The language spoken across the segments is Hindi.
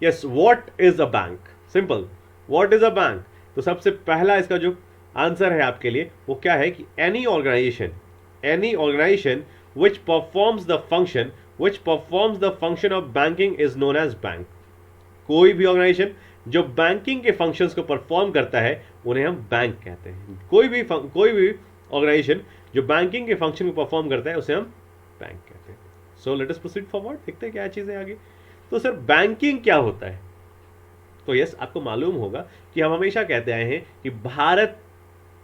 Yes, what is a bank? Simple, what is a bank? तो सबसे पहला इसका जो आंसर है आपके लिए वो क्या है कि any organisation which performs the function of banking is known as bank. कोई भी ऑर्गेनाइजेशन जो बैंकिंग के फंक्शंस को परफॉर्म करता है उन्हें हम बैंक कहते हैं। कोई भी ऑर्गेनाइजेशन जो बैंकिंग के फंक्शन को परफॉर्म करता है उसे हम बैंक कहते हैं। So let us proceed forward, देखते हैं क्या चीजें आगे। तो सर बैंकिंग क्या होता है? तो यस, आपको मालूम होगा कि हम हमेशा कहते आए हैं कि भारत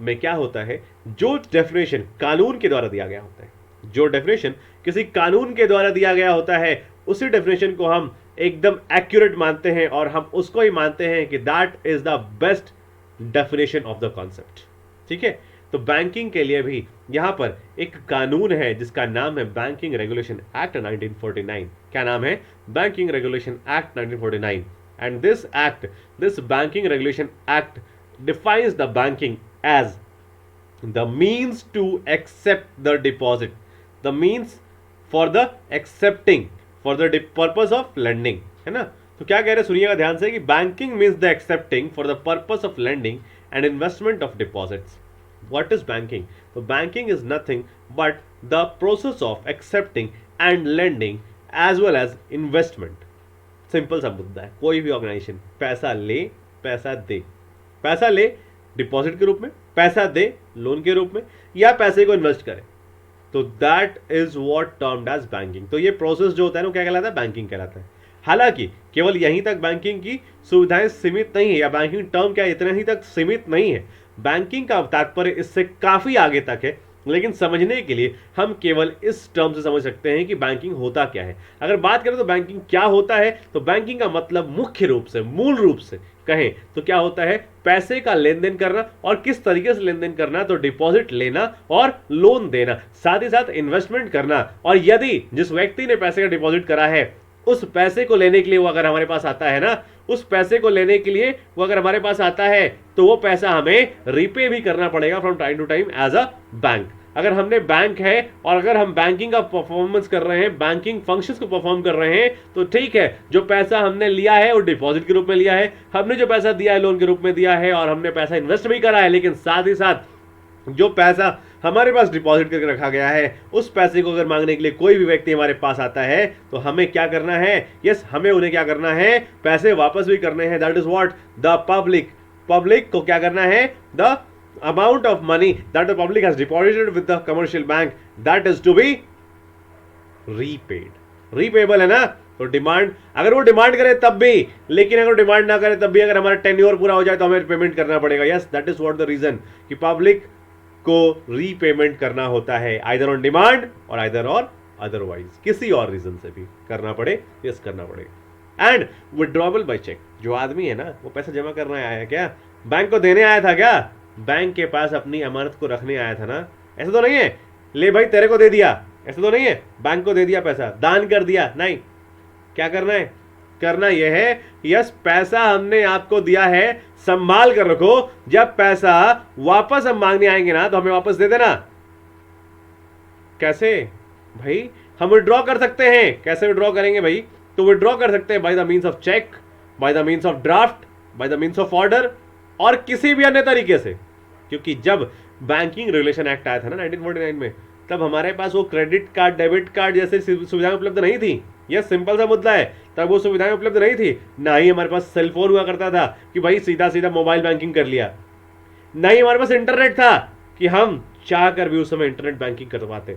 में क्या होता है, जो डेफिनेशन कानून के द्वारा दिया गया होता है, जो डेफिनेशन किसी कानून के द्वारा दिया गया होता है, उसी डेफिनेशन को हम एकदम एक्यूरेट मानते हैं और हम उसको ही मानते हैं कि that is the best definition of the concept. ठीक है, तो बैंकिंग के लिए भी यहां पर एक कानून है जिसका नाम है बैंकिंग रेगुलेशन एक्ट 1949। क्या नाम है? Banking regulation act 1949। And this banking regulation act defines the banking as the means to accept the deposit, the means for the accepting for the purpose of lending, है ना। तो क्या कह रहे हैं, सुनिएगा ध्यान से कि banking means the accepting for the purpose of lending and investment of deposits. What is banking? तो banking is nothing but the process of accepting and lending as well as investment. Simple सा मुद्दा है, कोई भी ऑर्गेनाइजेशन पैसा ले, पैसा दे, पैसा ले डिपॉजिट के रूप में, पैसा दे लोन के रूप में, या पैसे को इन्वेस्ट करे, तो that is what termed as banking. तो ये प्रोसेस जो होता है ना क्या कहलाता है? बैंकिंग कहलाता है। हालांकि केवल यहीं तक बैंकिंग की सुविधाएं सीमित नहीं है, या बैंकिंग टर्म क्या इतने ही तक सीमित नहीं है। बैंकिंग का तात्पर्य इससे काफी आगे तक है, लेकिन समझने के लिए हम केवल इस टर्म से समझ सकते हैं कि बैंकिंग होता क्या है। अगर बात करें तो बैंकिंग क्या होता है, तो बैंकिंग का मतलब मुख्य रूप से, मूल रूप से कहें तो क्या होता है? पैसे का लेन देन करना, और किस तरीके से लेन देन करना? तो डिपॉजिट लेना और लोन देना, साथ ही साथ इन्वेस्टमेंट करना। और यदि जिस व्यक्ति ने पैसे का डिपॉजिट करा है उस पैसे को लेने के लिए वो अगर हमारे पास आता है ना, उस पैसे को लेने के लिए वो अगर हमारे पास आता है तो वो पैसा हमें रीपे भी करना पड़ेगा from time to time as a bank. अगर हमने बैंक है और अगर हम बैंकिंग का परफॉर्मेंस कर रहे हैं, बैंकिंग फंक्शंस को परफॉर्म कर रहे हैं, तो ठीक है, जो पैसा हमने लिया है वो डिपॉजिट के रूप में लिया है, हमने जो पैसा दिया है लोन के रूप में दिया है, और हमने पैसा इन्वेस्ट भी करा है, लेकिन साथ ही साथ जो पैसा हमारे पास डिपॉजिट करके रखा गया है उस पैसे को अगर मांगने के लिए कोई भी व्यक्ति हमारे पास आता है तो हमें क्या करना है? यस, हमें उन्हें क्या करना है? पैसे वापस भी करने हैं। That is what the public को क्या करना है? The amount of money that the public has deposited with the commercial bank, that is to be repaid. repayable है ना। तो डिमांड, अगर वो डिमांड करे तब भी, लेकिन अगर डिमांड ना करे तब भी अगर हमारा टेन्योर पूरा हो जाए तो हमें पेमेंट करना पड़ेगा। Yes, that is what the reason कि पब्लिक को रीपेमेंट करना होता है, आइदर ऑन डिमांड और आइदर और अदरवाइज, किसी और रीजन से भी करना पड़े, यस करना पड़ेगा। एंड विड्रॉबल बाय चेक, जो आदमी है ना वो पैसा जमा करने आया है क्या? बैंक को देने आया था क्या? बैंक के पास अपनी अमानत को रखने आया था ना। ऐसा तो नहीं है ले भाई तेरे को दे दिया, ऐसा तो नहीं है बैंक को दे दिया पैसा, दान कर दिया, नहीं। क्या करना है? करना यह है, यस पैसा हमने आपको दिया है, संभाल कर रखो, जब पैसा वापस हम मांगने आएंगे ना तो हमें वापस दे देना। कैसे भाई? हम विड्रॉ कर सकते हैं। कैसे विड्रॉ करेंगे भाई? तो विड्रॉ कर सकते हैं by the means of cheque, by the means of draft, by the means of order, और किसी भी अन्य तरीके से। क्योंकि जब बैंकिंग रेगुलेशन एक्ट आया था ना 1949 में, तब हमारे पास वो क्रेडिट कार्ड, डेबिट कार्ड जैसे सुविधाएं उपलब्ध नहीं थी। यह सिंपल सा मुद्दा है, तब वो सुविधाएं उपलब्ध नहीं थी। ना ही हमारे पास सेल फोन हुआ करता था कि भाई सीधा सीधा मोबाइल बैंकिंग कर लिया, ना ही हमारे पास इंटरनेट था कि हम चाह कर भी उस समय इंटरनेट बैंकिंग करवाते।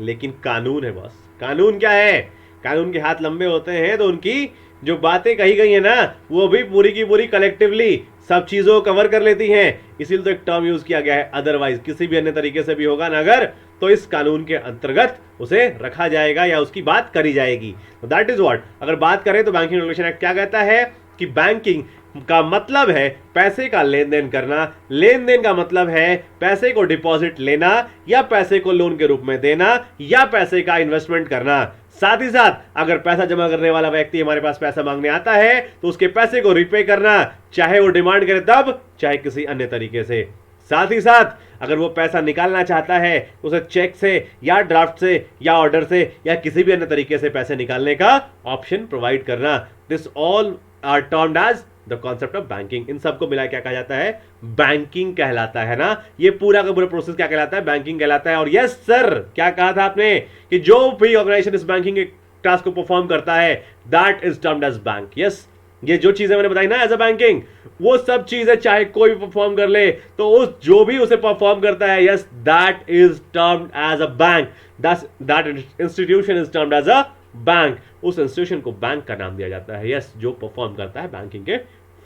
लेकिन कानून है बॉस। कानून क्या है? कानून के हाथ लंबे होते हैं तो उनकी जो बातें कही गई है ना वो भी पूरी की पूरी कलेक्टिवली सब चीजों को कवर कर लेती हैं। इसीलिए तो एक टर्म यूज किया गया है, अदरवाइज किसी भी अन्य तरीके से भी होगा ना अगर, तो इस कानून के अंतर्गत उसे रखा जाएगा या उसकी बात करी जाएगी। तो दैट इज व्हाट, अगर बात करें तो बैंकिंग रेगुलेशन एक्ट क्या कहता है कि बैंकिंग का मतलब है पैसे का लेन देन करना, लेन देन का मतलब है पैसे को डिपॉजिट लेना या पैसे को लोन के रूप में देना या पैसे का इन्वेस्टमेंट करना। साथ ही साथ अगर पैसा जमा करने वाला व्यक्ति हमारे पास पैसा मांगने आता है तो उसके पैसे को रिपे करना, चाहे वो डिमांड करे तब, चाहे किसी अन्य तरीके से। साथ ही साथ अगर वो पैसा निकालना चाहता है तो उसे चेक से या ड्राफ्ट से या ऑर्डर से या किसी भी अन्य तरीके से पैसे निकालने का ऑप्शन प्रोवाइड करना, this all are termed as the concept of banking. इन सबको मिला क्या कहा जाता है? बैंकिंग कहलाता है ना। ये पूरा का पूरा प्रोसेस क्या कहलाता है? बैंकिंग कहलाता है। और यस सर, क्या कहा था आपने कि जो भी ऑर्गेनाइजेशन इस बैंकिंग के टास्क को परफॉर्म करता है that is termed as bank. Yes, ये जो चीजें मैंने बताई ना एज अ बैंकिंग, वो सब चीजें चाहे कोई भी परफॉर्म कर ले तो उस जो भी उसे परफॉर्म करता है, yes that is termed as a bank. That institution is termed as a bank. उस इंस्टीट्यूशन को बैंक का नाम दिया जाता है, यस, जो परफॉर्म करता है बैंकिंग के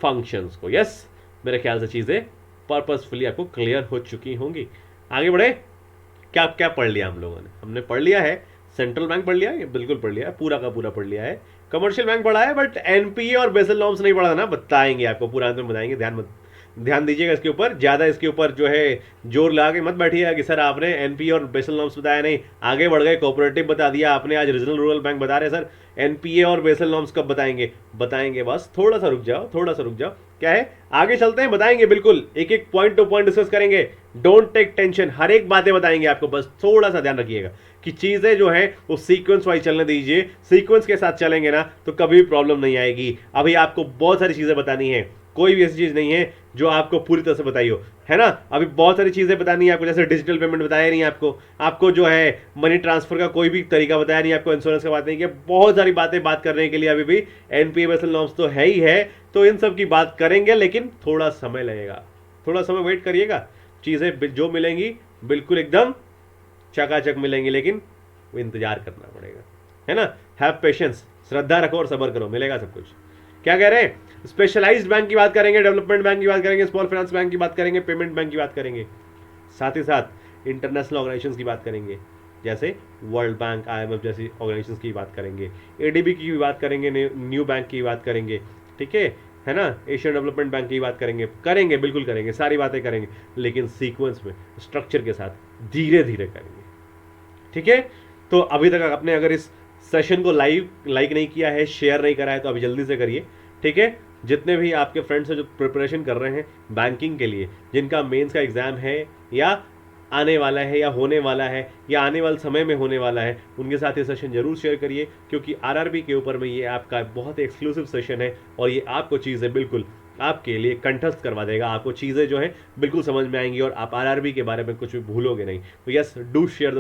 फंक्शंस को। यस, मेरे ख्याल से चीजें पर्पसफुली आपको क्लियर हो चुकी होंगी। आगे बढ़े। क्या क्या पढ़ लिया हम लोगों ने? हमने पढ़ लिया है सेंट्रल बैंक, पढ़ लिया है, बिल्कुल पढ़ लिया है, पूरा का पूरा पढ़ लिया है। कमर्शियल बैंक पढ़ा है, बट एनपीए और बेसल नॉर्म्स नहीं पढ़ा ना, बताएंगे आपको, पूरा अंत में बताएंगे। ध्यान दीजिएगा इसके ऊपर, ज्यादा इसके ऊपर जो है जोर लगा के मत बैठिएगा कि सर आपने एनपीए और बेसल नॉर्म्स बताया नहीं, आगे बढ़ गए कोऑपरेटिव बता दिया आपने, आज रीजनल रूरल बैंक बता रहे सर एनपीए और बेसल नॉर्म्स कब बताएंगे? बताएंगे, बस थोड़ा सा रुक जाओ, थोड़ा सा रुक जाओ। क्या है, आगे चलते हैं, बताएंगे बिल्कुल, एक एक पॉइंट टू पॉइंट डिस्कस करेंगे। डोंट टेक टेंशन, हर एक बातें बताएंगे आपको, बस थोड़ा सा ध्यान रखिएगा कि चीजें जो है वो सीक्वेंस वाइज चलने दीजिए। सीक्वेंस के साथ चलेंगे ना तो कभी भी प्रॉब्लम नहीं आएगी। अभी आपको बहुत सारी चीजें बतानी है, कोई भी ऐसी चीज नहीं है जो आपको पूरी तरह से बताई हो, है ना। अभी बहुत सारी चीजें बतानी है आपको, जैसे डिजिटल पेमेंट बताया नहीं आपको जो है मनी ट्रांसफर का कोई भी तरीका बताया नहीं आपको, इंश्योरेंस का बात नहीं किया, बहुत सारी बातें बात करने के लिए अभी भी एनपीए बेसल नॉर्म्स तो है ही है, तो इन सब की बात करेंगे, लेकिन थोड़ा समय लगेगा, थोड़ा समय वेट करिएगा। चीजें जो मिलेंगी बिल्कुल एकदम चकाचक मिलेंगी, लेकिन इंतजार करना पड़ेगा, है ना। हैव पेशेंस, श्रद्धा रखो और सब्र करो, मिलेगा सब कुछ। क्या कह रहे हैं? स्पेशलाइज्ड बैंक की बात करेंगे, डेवलपमेंट बैंक की बात करेंगे, स्मॉल फाइनेंस बैंक की बात करेंगे, पेमेंट बैंक की बात करेंगे, साथ ही साथ इंटरनेशनल ऑर्गेनाइजेशंस की बात करेंगे, जैसे वर्ल्ड बैंक, आईएमएफ जैसी ऑर्गेनाइजेशंस की बात करेंगे, एडीबी की भी बात करेंगे, न्यू बैंक की बात करेंगे, ठीक है ना, एशियन डेवलपमेंट बैंक की बात करेंगे बिल्कुल करेंगे, सारी बातें करेंगे, लेकिन सीक्वेंस में स्ट्रक्चर के साथ धीरे धीरे करेंगे, ठीक है। तो अभी तक आपने अगर इस सेशन को लाइक नहीं किया है, शेयर नहीं करा है, तो अभी जल्दी से करिए, ठीक है। जितने भी आपके फ्रेंड्स हैं जो प्रिपरेशन कर रहे हैं बैंकिंग के लिए, जिनका मेंस का एग्जाम है या आने वाला है या होने वाला है या आने वाले समय में होने वाला है, उनके साथ ये सेशन जरूर शेयर करिए, क्योंकि आरआरबी के ऊपर में ये आपका बहुत एक्सक्लूसिव सेशन है और ये आपको चीज़ें बिल्कुल आपके लिए कंठस्थ करवा देगा। आपको चीज़ें जो है बिल्कुल समझ में आएंगी और आप आरआरबी के बारे में कुछ भी भूलोगे नहीं। तो yes, do share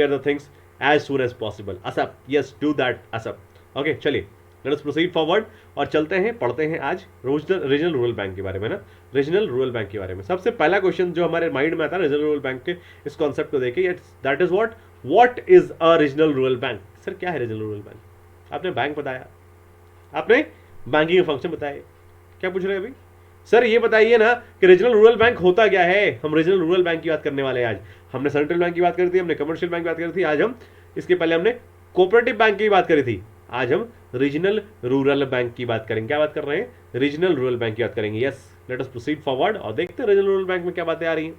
the things as soon as possible. ASAP, yes, do that ASAP. Okay, चलिए लेट्स प्रोसीड फॉरवर्ड और चलते हैं, पढ़ते हैं आज रीजनल रूरल बैंक के बारे में ना, रीजनल रूरल बैंक के बारे में। सबसे पहला क्वेश्चन जो हमारे माइंड में आता है रीजनल रूरल बैंक के इस कॉन्सेप्ट को देखे, that is what is a regional rural bank. Sir क्या है रीजनल रूरल बैंक? आपने बैंक बताया, आपने बैंकिंग फंक्शन बताए, क्या पूछ रहे हैं अभी? सर ये बताइए ना कि रीजनल रूरल बैंक होता क्या है। हम रीजनल रूरल बैंक की बात करने वाले हैं आज। हमने सेंट्रल बैंक की बात करी थी, हमने कमर्शियल बैंक की बात करी थी, आज हम इसके पहले हमने कोऑपरेटिव बैंक की बात करी थी, आज हम रीजनल रूरल बैंक की बात करेंगे। क्या बात कर रहे हैं? रीजनल रूरल बैंक की बात करेंगे। Yes, let us proceed forward और देखते हैं रीजनल रूरल बैंक में क्या बातें आ रही हैं।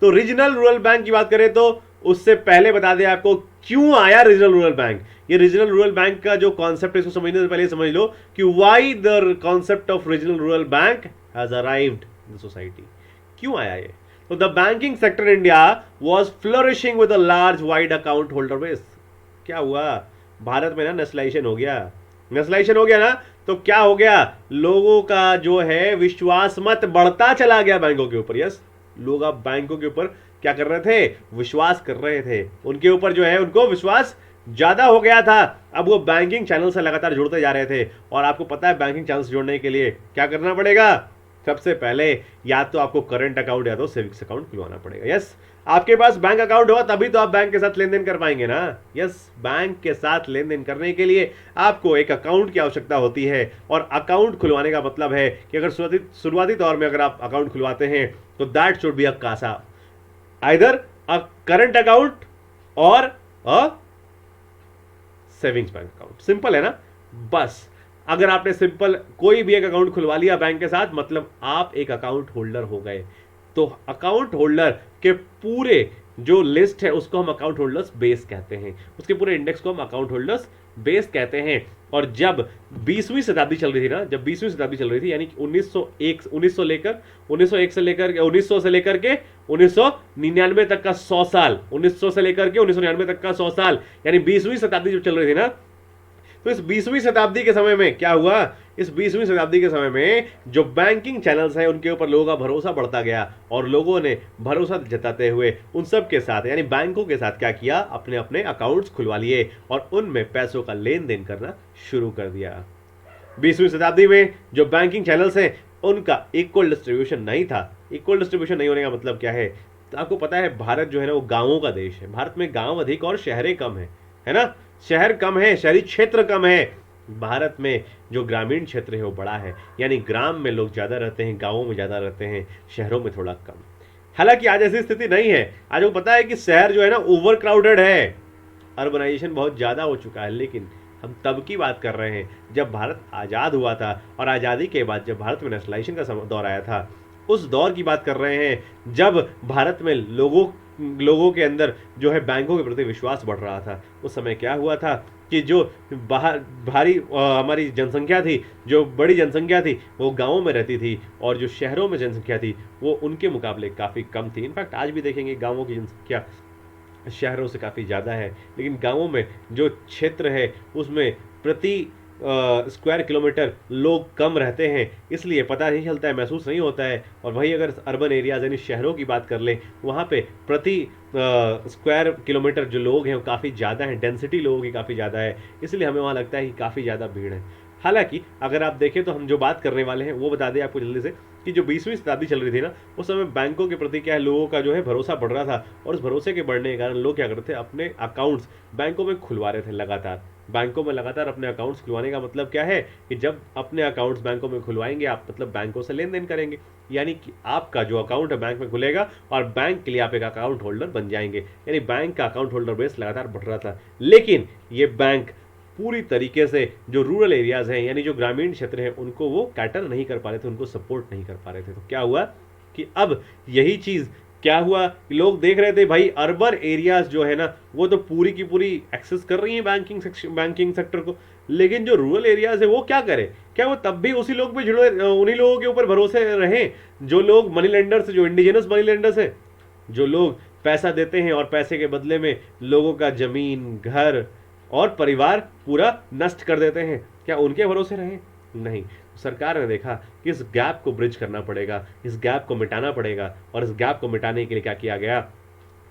तो रीजनल रूरल बैंक की बात करें तो उससे पहले बता दें आपको क्यों आया रीजनल रूरल बैंक। ये रीजनल रूरल बैंक का जो कॉन्सेप्ट है इसको समझने से पहले समझ लो कि why the concept of regional rural bank has arrived in the society. क्यों आया ये? तो the banking sector India was flourishing with a large wide account holder base. क्या हुआ? भारत में ना नेशनलाइजेशन हो गया ना, तो क्या हो गया? लोगों का जो है विश्वास मत बढ़ता चला गया बैंकों के ऊपर। यस, लोग अब बैंकों के ऊपर क्या कर रहे थे? विश्वास कर रहे थे, उनके ऊपर जो है उनको विश्वास ज्यादा हो गया था। अब वो बैंकिंग चैनल से लगातार जुड़ते जा रहे थे और आपको पता है बैंकिंग चैनल से जुड़ने के लिए क्या करना पड़ेगा? सबसे पहले या तो आपको करंट अकाउंट या तो सेविंग्स अकाउंट खुलवाना पड़ेगा। यस, आपके पास बैंक अकाउंट होगा तभी तो आप बैंक के साथ लेन देन कर पाएंगे ना। यस, बैंक के साथ लेन देन करने के लिए आपको एक अकाउंट की आवश्यकता होती है और अकाउंट खुलवाने का मतलब है कि अगर शुरुआती तौर में अगर आप अकाउंट खुलवाते हैं तो that should be a CASA, either a current account और a savings bank account. Simple है ना। बस अगर आपने सिंपल कोई भी एक अकाउंट खुलवा लिया बैंक के साथ, मतलब आप एक अकाउंट होल्डर हो गए। तो अकाउंट होल्डर के पूरे जो लिस्ट है उसको हम अकाउंट होल्डर्स बेस कहते हैं, उसके पूरे इंडेक्स को हम अकाउंट होल्डर्स बेस कहते हैं। और जब 20वीं शताब्दी चल रही थी ना, जब 20वीं शताब्दी चल रही थी, यानी कि 1901 से लेकर 1900 से लेकर के 1999 तक का 100 साल, 1900 से लेकर के 1999 तक का 100 साल, यानी 20वीं शताब्दी जब चल रही थी ना, तो इस 20वीं शताब्दी के समय में क्या हुआ, इस 20वीं शताब्दी के समय में जो बैंकिंग चैनल्स हैं उनके ऊपर लोगों का भरोसा बढ़ता गया और लोगों ने भरोसा जताते हुए उन सब के साथ यानी बैंकों के साथ क्या किया, अपने अपने अकाउंट्स खुलवा लिए और उनमें पैसों का लेन देन करना शुरू कर दिया। 20वीं शताब्दी में जो बैंकिंग चैनल्स हैं उनका इक्वल डिस्ट्रीब्यूशन नहीं था। इक्वल डिस्ट्रीब्यूशन नहीं होने का मतलब क्या है, तो आपको पता है भारत जो है ना वो गांवों का देश है। भारत में गांव अधिक और शहरें कम है ना, शहर कम है, शहरी क्षेत्र कम है। भारत में जो ग्रामीण क्षेत्र है वो बड़ा है, यानी ग्राम में लोग ज़्यादा रहते हैं, गांवों में ज़्यादा रहते हैं, शहरों में थोड़ा कम। हालांकि आज ऐसी स्थिति नहीं है। आज वो पता है कि शहर जो है ना ओवर क्राउडेड है, अर्बनाइजेशन बहुत ज़्यादा हो चुका है। लेकिन हम तब की बात कर रहे हैं जब भारत आज़ाद हुआ था, और आज़ादी के बाद जब भारत में नेशनलाइजेशन का दौर आया था, उस दौर की बात कर रहे हैं जब भारत में लोगों के अंदर जो है बैंकों के प्रति विश्वास बढ़ रहा था। उस समय क्या हुआ था कि जो हमारी जनसंख्या थी, जो बड़ी जनसंख्या थी वो गांवों में रहती थी, और जो शहरों में जनसंख्या थी वो उनके मुकाबले काफ़ी कम थी। इनफैक्ट आज भी देखेंगे गांवों की जनसंख्या शहरों से काफ़ी ज़्यादा है, लेकिन गांवों में जो क्षेत्र है उसमें प्रति स्क्वायर किलोमीटर लोग कम रहते हैं, इसलिए पता नहीं चलता है, महसूस नहीं होता है। और वही अगर अर्बन एरियाज यानी शहरों की बात कर लें, वहाँ पे प्रति स्क्वायर किलोमीटर जो लोग हैं वो काफ़ी ज़्यादा हैं, डेंसिटी लोगों की काफ़ी ज़्यादा है, इसलिए हमें वहाँ लगता है कि काफ़ी ज़्यादा भीड़ है। हालांकि अगर आप देखें तो हम जो बात करने वाले हैं वो बता दें आपको जल्दी से कि जो 20वीं शताब्दी चल रही थी ना, उस समय बैंकों के प्रति क्या है, लोगों का जो है भरोसा बढ़ रहा था, और उस भरोसे के बढ़ने के कारण लोग क्या करते थे, अपने अकाउंट्स बैंकों में खुलवा रहे थे लगातार। बैंकों में लगातार अपने अकाउंट्स खुलवाने का मतलब क्या है कि जब अपने अकाउंट्स बैंकों में खुलवाएंगे आप, मतलब बैंकों से लेन देन करेंगे, यानी कि आपका जो अकाउंट है बैंक में खुलेगा और बैंक के लिए आप एक अकाउंट होल्डर बन जाएंगे, यानी बैंक का अकाउंट होल्डर बेस लगातार बढ़ रहा था। लेकिन ये बैंक पूरी तरीके से जो रूरल एरियाज हैं यानी जो ग्रामीण क्षेत्र हैं उनको वो कैटर नहीं कर पा रहे थे, उनको सपोर्ट नहीं कर पा रहे थे। तो क्या हुआ कि अब यही चीज़ क्या हुआ कि लोग देख रहे थे भाई अर्बन एरियाज जो है ना वो तो पूरी की पूरी एक्सेस कर रही हैं बैंकिंग सेक्टर को, लेकिन जो रूरल एरियाज है वो क्या करे, क्या वो तब भी उसी लोग पे जुड़े, उन्हीं लोगों के ऊपर भरोसे रहें जो लोग मनी लेंडर्स, जो इंडिजिनस मनी लेंडर्स हैं, जो लोग पैसा देते हैं और पैसे के बदले में लोगों का जमीन, घर और परिवार पूरा नष्ट कर देते हैं, क्या उनके भरोसे रहें? नहीं। सरकार ने देखा कि इस गैप को ब्रिज करना पड़ेगा, इस गैप को मिटाना पड़ेगा, और इस गैप को मिटाने के लिए क्या किया गया,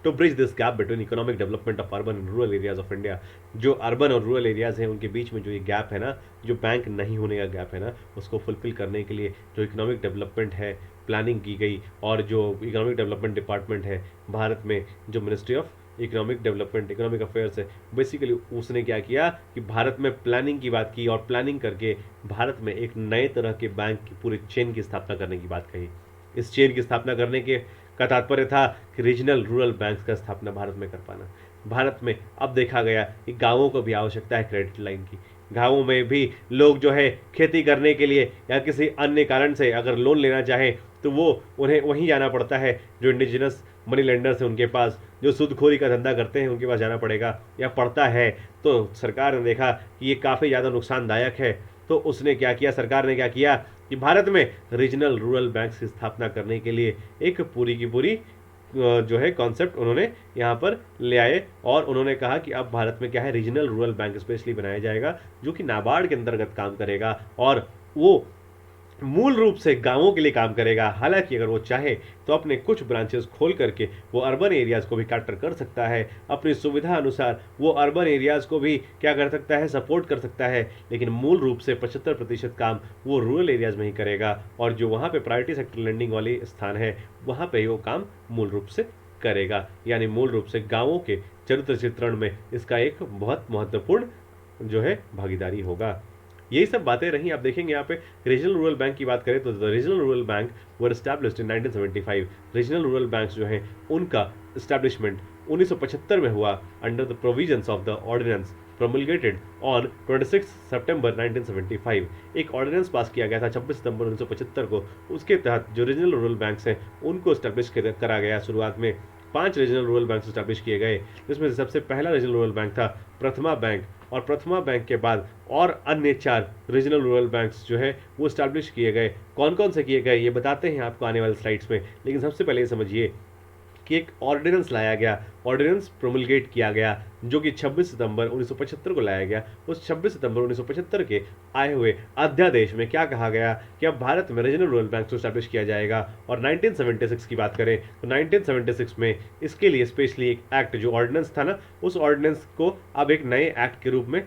to bridge this gap between economic development of urban and rural areas of India. जो अर्बन और रूरल एरियाज हैं उनके बीच में जो ये गैप है ना, जो बैंक नहीं होने का गैप है ना, उसको फुलफिल करने के लिए जो इकोनॉमिक डेवलपमेंट है प्लानिंग की गई, और जो इकोनॉमिक डेवलपमेंट डिपार्टमेंट है भारत में, जो ministry of economic development, economic affairs है, बेसिकली उसने क्या किया कि भारत में प्लानिंग की बात की, और प्लानिंग करके भारत में एक नए तरह के बैंक की पूरे चेन की स्थापना करने की बात कही। इस चेन की स्थापना करने के का तात्पर्य था कि रीजनल रूरल बैंक्स का स्थापना भारत में कर पाना। भारत में अब देखा गया कि गाँवों को भी आवश्यकता है क्रेडिट लाइन की, गाँवों में भी लोग जो है खेती करने के लिए या किसी अन्य कारण से अगर लोन लेना चाहें तो वो उन्हें वहीं जाना पड़ता है, जो इंडिजिनस मनी लेंडर्स हैं उनके पास, जो सूदखोरी का धंधा करते हैं उनके पास जाना पड़ेगा या पड़ता है। तो सरकार ने देखा कि ये काफ़ी ज़्यादा नुकसानदायक है, तो उसने क्या किया, सरकार ने क्या किया कि भारत में रीजनल रूरल बैंक्स की स्थापना करने के लिए एक पूरी की पूरी जो है कॉन्सेप्ट उन्होंने यहाँ पर ले आए, और उन्होंने कहा कि अब भारत में क्या है, रीजनल रूरल बैंक स्पेशली बनाया जाएगा जो कि नाबार्ड के अंतर्गत काम करेगा, और वो मूल रूप से गांवों के लिए काम करेगा। हालांकि अगर वो चाहे तो अपने कुछ ब्रांचेस खोल करके वो अर्बन एरियाज को भी कैटर कर सकता है, अपनी सुविधा अनुसार वो अर्बन एरियाज को भी क्या कर सकता है, सपोर्ट कर सकता है, लेकिन मूल रूप से 75% काम वो रूरल एरियाज में ही करेगा, और जो वहाँ पे प्रायोरिटी सेक्टर लेंडिंग वाले स्थान है वहाँ पे वो काम मूल रूप से करेगा। यानी मूल रूप से गाँवों के चरित्र चित्रण में इसका एक बहुत महत्वपूर्ण जो है भागीदारी होगा। यही सब बातें रही। आप देखेंगे यहाँ पे रीजनल रूरल बैंक की बात करें तो the regional rural bank were established in 1975। Regional rural banks जो हैं उनका इस्टेब्लिशमेंट 1975 में हुआ under the provisions of the ordinance promulgated on 26 सितंबर 1975। एक ऑर्डिनेंस पास किया गया था 26 सितंबर 1975 को, उसके तहत जो रीजनल रूरल बैंक्स हैं उनको इस्टेब्लिश करा गया। शुरुआत में 5 रीजनल रूरल बैंक इस्टेब्लिश किए गए, जिसमें से सबसे पहला रीजनल रूरल बैंक था प्रथमा बैंक, और प्रथमा बैंक के बाद और अन्य 4 रीजनल रूरल बैंक्स जो है वो स्टैब्लिश किए गए। कौन कौन से किए गए ये बताते हैं आपको आने वाले स्लाइड्स में, लेकिन सबसे पहले ये समझिए कि एक ऑर्डिनेंस लाया गया, ऑर्डिनेंस प्रोमलगेट किया गया, जो कि 26 सितंबर 1975 को लाया गया। उस 26 सितंबर 1975 के आए हुए अध्यादेश में क्या कहा गया कि अब भारत में रीजनल रूरल बैंक को स्टैब्लिश किया जाएगा। और 1976 की बात करें तो 1976 में इसके लिए स्पेशली एक एक्ट, जो ऑर्डिनेंस था ना, उस ऑर्डिनेंस को अब एक नए एक्ट के रूप में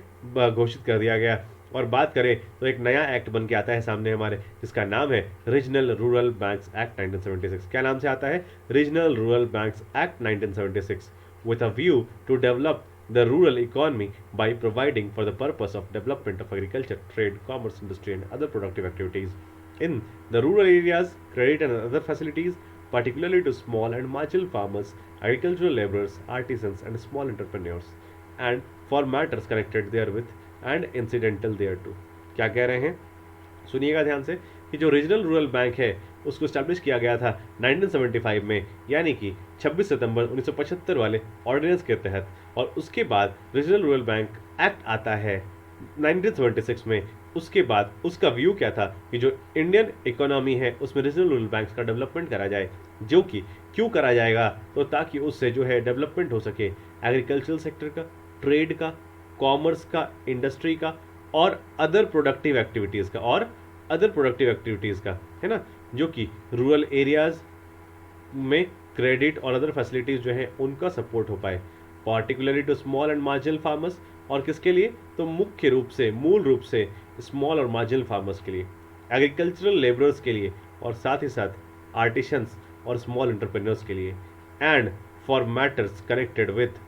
घोषित कर दिया गया। और बात करें तो एक नया एक्ट बन के आता है सामने हमारे, जिसका नाम है रीजनल रूरल बैंक्स एक्ट 1976। क्या नाम से आता है? Regional rural banks act 1976, with a view to develop the rural economy by providing for the purpose of development of agriculture, trade, commerce, industry and other productive activities in the rural areas, credit and other facilities, particularly to small and marginal farmers, agricultural laborers, artisans and small entrepreneurs, and for matters connected therewith and incidental thereto। क्या कह रहे हैं? सुनिएगा ध्यान से कि जो रीजनल रूरल बैंक है उसको स्टैब्लिश किया गया था 1975 में, यानी कि 26 सितंबर 1975 वाले ऑर्डिनेंस के तहत, और उसके बाद रीजनल रूरल बैंक एक्ट आता है 1976 में। उसके बाद उसका व्यू क्या था कि जो इंडियन इकोनॉमी है उसमें रीजनल रूरल बैंक्स का डेवलपमेंट करा जाए, जो कि क्यों करा जाएगा, तो ताकि उससे जो है डेवलपमेंट हो सके एग्रीकल्चरल सेक्टर का, ट्रेड का, कॉमर्स का, इंडस्ट्री का और अदर प्रोडक्टिव एक्टिविटीज़ का, है ना, जो कि रूरल एरियाज में क्रेडिट और अदर फैसिलिटीज़ जो हैं उनका सपोर्ट हो पाए, particularly to small and marginal farmers. और किसके लिए? तो मुख्य रूप से, मूल रूप से स्मॉल और मार्जिनल फार्मर्स के लिए, एग्रीकल्चरल लेबरर्स के लिए, और साथ ही साथ आर्टिशंस और स्मॉल एंटरप्रेन्योर्स के लिए, and for matters connected with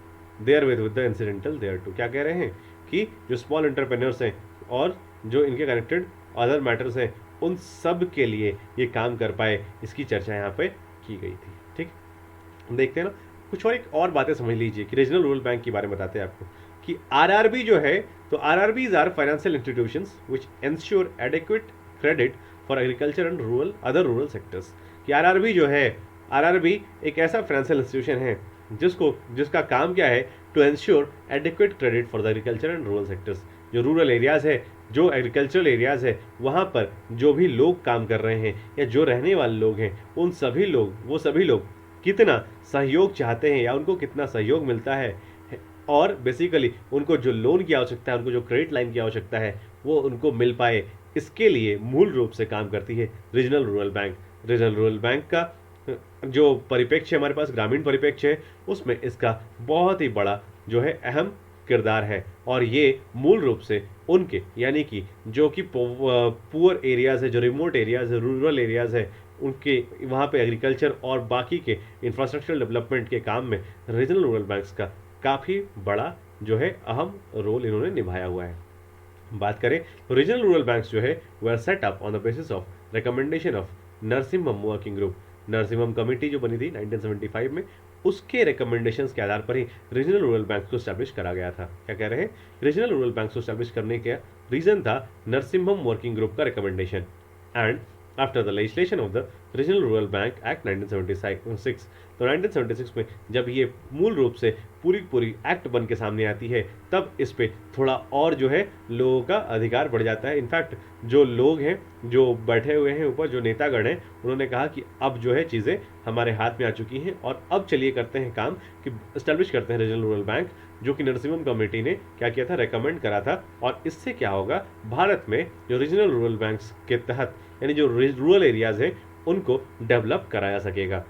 the incidental thereto. क्या कह रहे हैं कि जो स्मॉल एंटरप्रेन्योर्स हैं और जो इनके कनेक्टेड अदर मैटर्स हैं उन सब के लिए ये काम कर पाए, इसकी चर्चा यहाँ पे की गई थी। ठीक, देखते हैं ना कुछ और, एक और बातें समझ लीजिए कि रीजनल रूरल बैंक के बारे में बताते हैं आपको कि आरआरबी जो है, तो RRBs are financial institutions which ensure adequate credit for agriculture and rural other rural sectors. कि आरआरबी जो है, आरआरबी एक ऐसा फाइनेंशियल इंस्टीट्यूशन है जिसका काम क्या है? To ensure adequate credit for the agriculture and rural sectors. जो रूरल एरियाज है, जो एग्रीकल्चरल एरियाज है, वहाँ पर जो भी लोग काम कर रहे हैं या जो रहने वाले लोग हैं, वो सभी लोग कितना सहयोग चाहते हैं या उनको कितना सहयोग मिलता है, और बेसिकली उनको जो लोन की आवश्यकता है, उनको जो क्रेडिट लाइन की आवश्यकता है, वो उनको मिल पाए, इसके लिए मूल रूप से काम करती है regional rural bank. Regional rural bank का जो परिप्रेक्ष्य हमारे पास ग्रामीण परिप्रेक्ष्य है, उसमें इसका बहुत ही बड़ा जो है अहम किरदार है। और ये मूल रूप से उनके, यानी कि जो कि पुअर एरियाज़ है, जो रिमोट एरियाज़ है, रूरल एरियाज़ है, उनके वहाँ पे एग्रीकल्चर और बाकी के इंफ्रास्ट्रक्चरल डेवलपमेंट के काम में रीजनल रूरल बैंक्स का काफ़ी बड़ा जो है अहम रोल इन्होंने निभाया हुआ है। बात करें तो रीजनल रूरल बैंक्स जो है वे are set up on the basis of recommendation of Narasimham working group. Narasimham committee जो बनी थी 1975 में, उसके रिकमेंडेशंस के आधार पर ही रीजनल रूरल बैंक को स्टैब्लिश करा गया था। क्या कह रहे हैं? रीजनल रूरल बैंक को स्टैब्लिश करने का रीजन था नरसिम्हम वर्किंग ग्रुप का recommendation. And after the legislation of the regional rural bank act 1976, तो 1976 में जब ये मूल रूप से पूरी एक्ट बन के सामने आती है, तब इस पे थोड़ा और जो है लोगों का अधिकार बढ़ जाता है। इनफैक्ट जो लोग हैं, जो बैठे हुए हैं ऊपर, जो नेतागण हैं, उन्होंने कहा कि अब जो है चीज़ें हमारे हाथ में आ चुकी हैं और अब चलिए करते हैं काम कि इस्टेब्लिश करते हैं रीजनल रूरल बैंक, जो कि नरसिम्हम कमेटी ने क्या किया था? रेकमेंड करा था। और इससे क्या होगा? भारत में जो रीजनल रूरल बैंक्स के तहत, यानी जो रूरल एरियाज़ हैं, उनको डेवलप कराया सकेगा।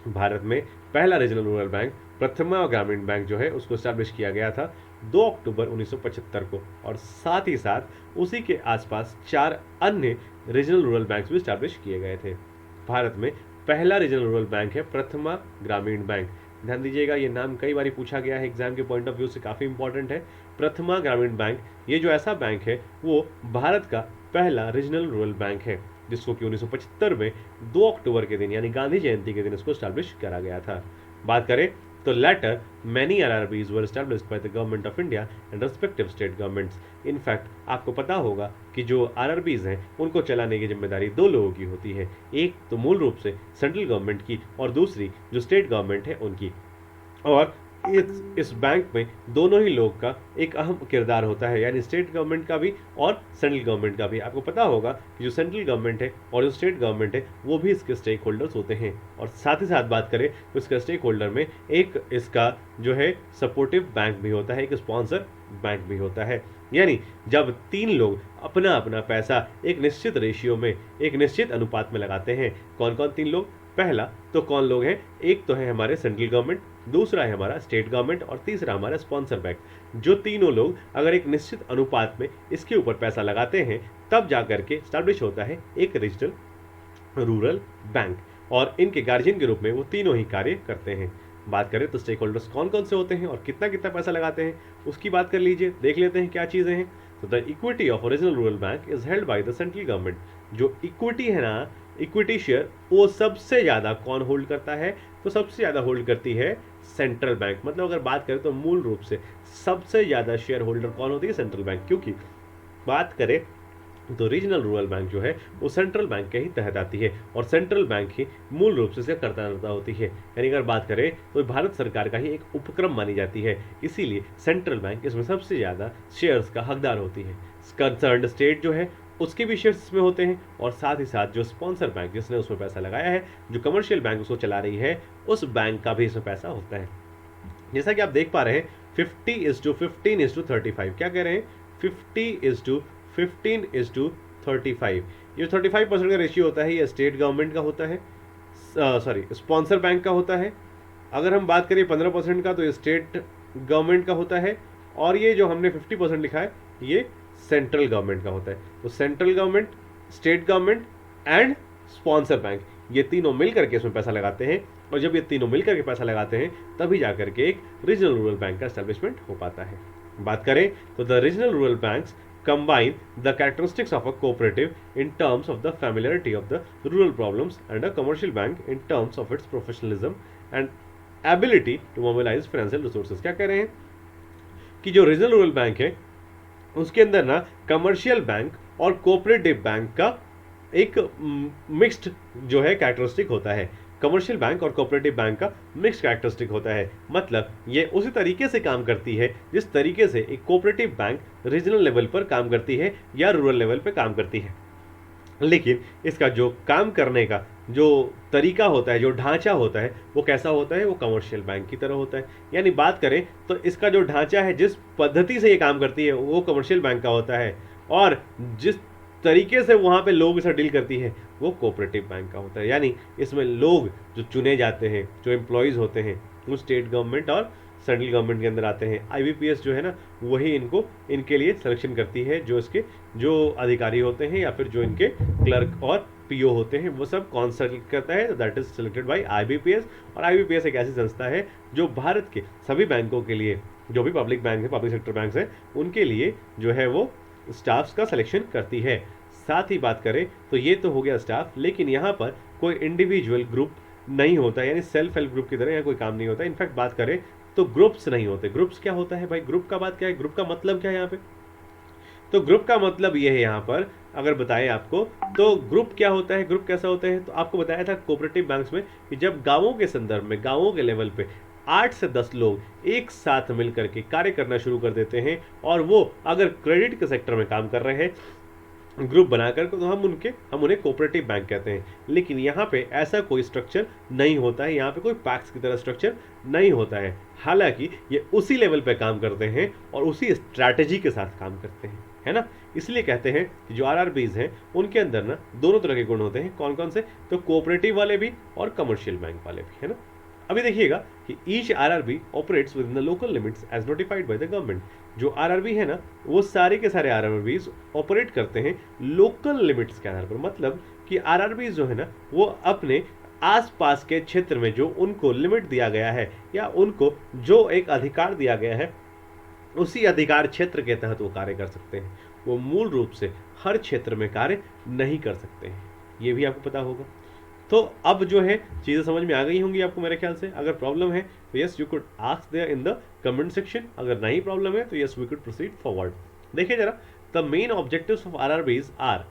भारत में पहला रीजनल रूरल बैंक, प्रथमा ग्रामीण बैंक जो है, उसको स्टैब्लिश किया गया था 2 अक्टूबर 1975 को, और साथ ही साथ उसी के आसपास 4 अन्य रीजनल रूरल बैंक्स भी स्टैब्लिश किए गए थे। भारत में पहला रीजनल रूरल बैंक है प्रथमा ग्रामीण बैंक। ध्यान दीजिएगा, ये नाम कई बार पूछा गया है एग्जाम के पॉइंट ऑफ व्यू से, काफ़ी इंपॉर्टेंट है। प्रथमा ग्रामीण बैंक, ये जो ऐसा बैंक है वो भारत का पहला रीजनल रूरल बैंक है, जिसको कि 1975 में 2 अक्टूबर के दिन, यानी गांधी जयंती के दिन, इसको स्टैब्लिश करा गया था। बात करें तो later many RRBs were established by the government of India and respective state governments. In fact आपको पता होगा कि जो आरआरबीज हैं उनको चलाने की जिम्मेदारी 2 लोगों की होती है, एक तो मूल रूप से सेंट्रल गवर्नमेंट की और दूसरी जो स्टेट गवर्नमेंट है उनकी। और इस बैंक में दोनों ही लोग का एक अहम किरदार होता है, यानी स्टेट गवर्नमेंट का भी और सेंट्रल गवर्नमेंट का भी। आपको पता होगा कि जो सेंट्रल गवर्नमेंट है और जो स्टेट गवर्नमेंट है वो भी इसके स्टेक होल्डर्स होते हैं। और साथ ही साथ बात करें तो इसका स्टेक होल्डर में एक इसका जो है सपोर्टिव बैंक भी होता है, एक स्पॉन्सर बैंक भी होता है। यानी जब तीन लोग अपना अपना पैसा एक निश्चित रेशियो में, एक निश्चित अनुपात में लगाते हैं, कौन कौन तीन लोग? पहला तो कौन लोग हैं? एक तो है हमारे सेंट्रल गवर्नमेंट, दूसरा है हमारा स्टेट गवर्नमेंट और तीसरा हमारा स्पॉन्सर बैंक। जो तीनों लोग अगर एक निश्चित अनुपात में इसके ऊपर पैसा लगाते हैं तब जा करके स्टैब्लिश होता है एक रीजनल रूरल बैंक, और इनके गार्जियन के रूप में वो तीनों ही कार्य करते हैं। बात करें तो स्टेक होल्डर्स कौन कौन से होते हैं और कितना कितना पैसा लगाते हैं उसकी बात कर लीजिए, देख लेते हैं क्या चीज़ें हैं। तो the equity of regional rural bank is held by the central government. जो इक्विटी है ना, इक्विटी शेयर, वो सबसे ज़्यादा कौन होल्ड करता है? तो सबसे ज़्यादा होल्ड करती है सेंट्रल बैंक। मतलब अगर बात करें तो मूल रूप से सबसे ज़्यादा शेयर होल्डर कौन होती है? Central bank. क्योंकि बात करें तो रीजनल रूरल बैंक जो है वो सेंट्रल बैंक के ही तहत आती है और सेंट्रल बैंक ही मूल रूप से इसका कर्ता होती है। यानी अगर बात करें तो भारत सरकार का ही एक उपक्रम मानी जाती है, इसीलिए सेंट्रल बैंक इसमें सबसे ज़्यादा शेयर्स का हकदार होती है। कंसर्न्ड स्टेट जो है उसके भी शेयर्स इसमें होते हैं, और साथ ही साथ जो स्पॉन्सर बैंक जिसने उसमें पैसा लगाया है, जो कमर्शियल बैंक उसको चला रही है, उस बैंक का भी इसमें पैसा होता है। जैसा कि आप देख पा रहे हैं 50:15:35। क्या कह रहे हैं? 50:15:35। ये 35% का रेशियो होता है, ये स्टेट गवर्नमेंट का होता है, सॉरी स्पॉन्सर बैंक का होता है। अगर हम बात करें 15% का तो ये स्टेट गवर्नमेंट का होता है, और ये जो हमने 50% लिखा है ये सेंट्रल गवर्नमेंट का होता है। तो central government, state government and sponsor bank, ये तीनों मिलकर के इसमें पैसा लगाते हैं, और जब ये तीनों मिलकर के पैसा लगाते हैं तभी जाकर के एक रीजनल रूरल बैंक का एस्टेब्लिशमेंट हो पाता है। बात करें तो the regional rural banks combine the characteristics of a cooperative in terms of the familiarity of the rural problems and a commercial bank in terms of its professionalism and ability to mobilize financial resources। क्या कह रहे हैं कि जो रीजनल रूरल बैंक है उसके अंदर ना कमर्शियल बैंक और कोऑपरेटिव बैंक का एक मिक्स्ड जो है कैरेक्टरिस्टिक होता है। कमर्शियल बैंक और कोऑपरेटिव बैंक का मिक्स्ड कैरेक्टरिस्टिक होता है, मतलब ये उसी तरीके से काम करती है जिस तरीके से एक कोऑपरेटिव बैंक रीजनल लेवल पर काम करती है या रूरल लेवल पर काम करती है। लेकिन इसका जो काम करने का जो तरीका होता है, जो ढांचा होता है, वो कैसा होता है? वो कमर्शियल बैंक की तरह होता है। यानी बात करें तो इसका जो ढांचा है, जिस पद्धति से ये काम करती है, वो कमर्शियल बैंक का होता है, और जिस तरीके से वहाँ पे लोग इसे डील करती है वो कोऑपरेटिव बैंक का होता है। यानी इसमें लोग जो चुने जाते हैं, जो एम्प्लॉयज़ होते हैं, वो स्टेट गवर्नमेंट और सेंट्रल गवर्नमेंट के अंदर आते हैं। आईबीपीएस जो है ना, वही इनके लिए सिलेक्शन करती है, जो इसके जो अधिकारी होते हैं या फिर जो इनके क्लर्क और पीओ होते हैं, वो सब कौन सेलेक्ट करता है? That is selected by IBPS. और आईबीपीएस एक ऐसी संस्था है जो भारत के सभी बैंकों के लिए, जो भी पब्लिक बैंक है, पब्लिक सेक्टर बैंक है, उनके लिए जो है वो स्टाफ्स का सिलेक्शन करती है। साथ ही बात करें तो ये तो हो गया स्टाफ, लेकिन यहाँ पर कोई इंडिविजुअल ग्रुप नहीं होता, यानी सेल्फ हेल्प ग्रुप की तरह यहाँ कोई काम नहीं होता। इनफैक्ट बात करें तो ग्रुप्स नहीं होते। ग्रुप्स क्या होता है भाई? ग्रुप का बात क्या है? ग्रुप का मतलब क्या है यहाँ पे? तो ग्रुप का मतलब ये है यहाँ पर, अगर बताएं आपको तो ग्रुप क्या होता है, ग्रुप कैसा होता है? तो आपको बताया था कोऑपरेटिव बैंक्स में कि जब गांवों के संदर्भ में, गांवों के लेवल पे 8 से 10 लोग एक साथ मिलकर के कार्य करना शुरू कर देते हैं, और वो अगर क्रेडिट के सेक्टर में काम कर रहे हैं ग्रुप बनाकर, तो हम उन्हें कोऑपरेटिव बैंक कहते हैं। लेकिन यहाँ पे ऐसा कोई स्ट्रक्चर नहीं होता है, यहाँ पे कोई पैक्स की तरह स्ट्रक्चर नहीं होता है। हालांकि ये उसी लेवल पे काम करते हैं और उसी स्ट्रैटेजी के साथ काम करते हैं, है ना। इसलिए कहते हैं कि जो आरआरबीज हैं उनके अंदर ना दोनों तरह के गुण होते हैं। कौन कौन से? तो कोऑपरेटिव वाले भी और कमर्शियल बैंक वाले भी, है ना। अभी देखिएगा कि each RRB operates within the local limits as notified by the government. जो आरआरबी है ना, वो सारे के सारे आरआरबीज ऑपरेट करते हैं लोकल लिमिट्स के आधार पर। मतलब कि आरआरबीज जो है ना, वो अपने आसपास के क्षेत्र में जो उनको लिमिट दिया गया है या उनको जो एक अधिकार दिया गया है, उसी अधिकार क्षेत्र के तहत वो कार्य कर सकते हैं। वो मूल रूप से हर क्षेत्र में कार्य नहीं कर सकते हैं, ये भी आपको पता होगा। तो अब जो है चीज़ें समझ में आ गई होंगी आपको मेरे ख्याल से। अगर प्रॉब्लम है तो yes you could ask there in the comment section. अगर नहीं प्रॉब्लम है तो yes we could proceed forward. देखिए जरा, the main objectives of RRBs are.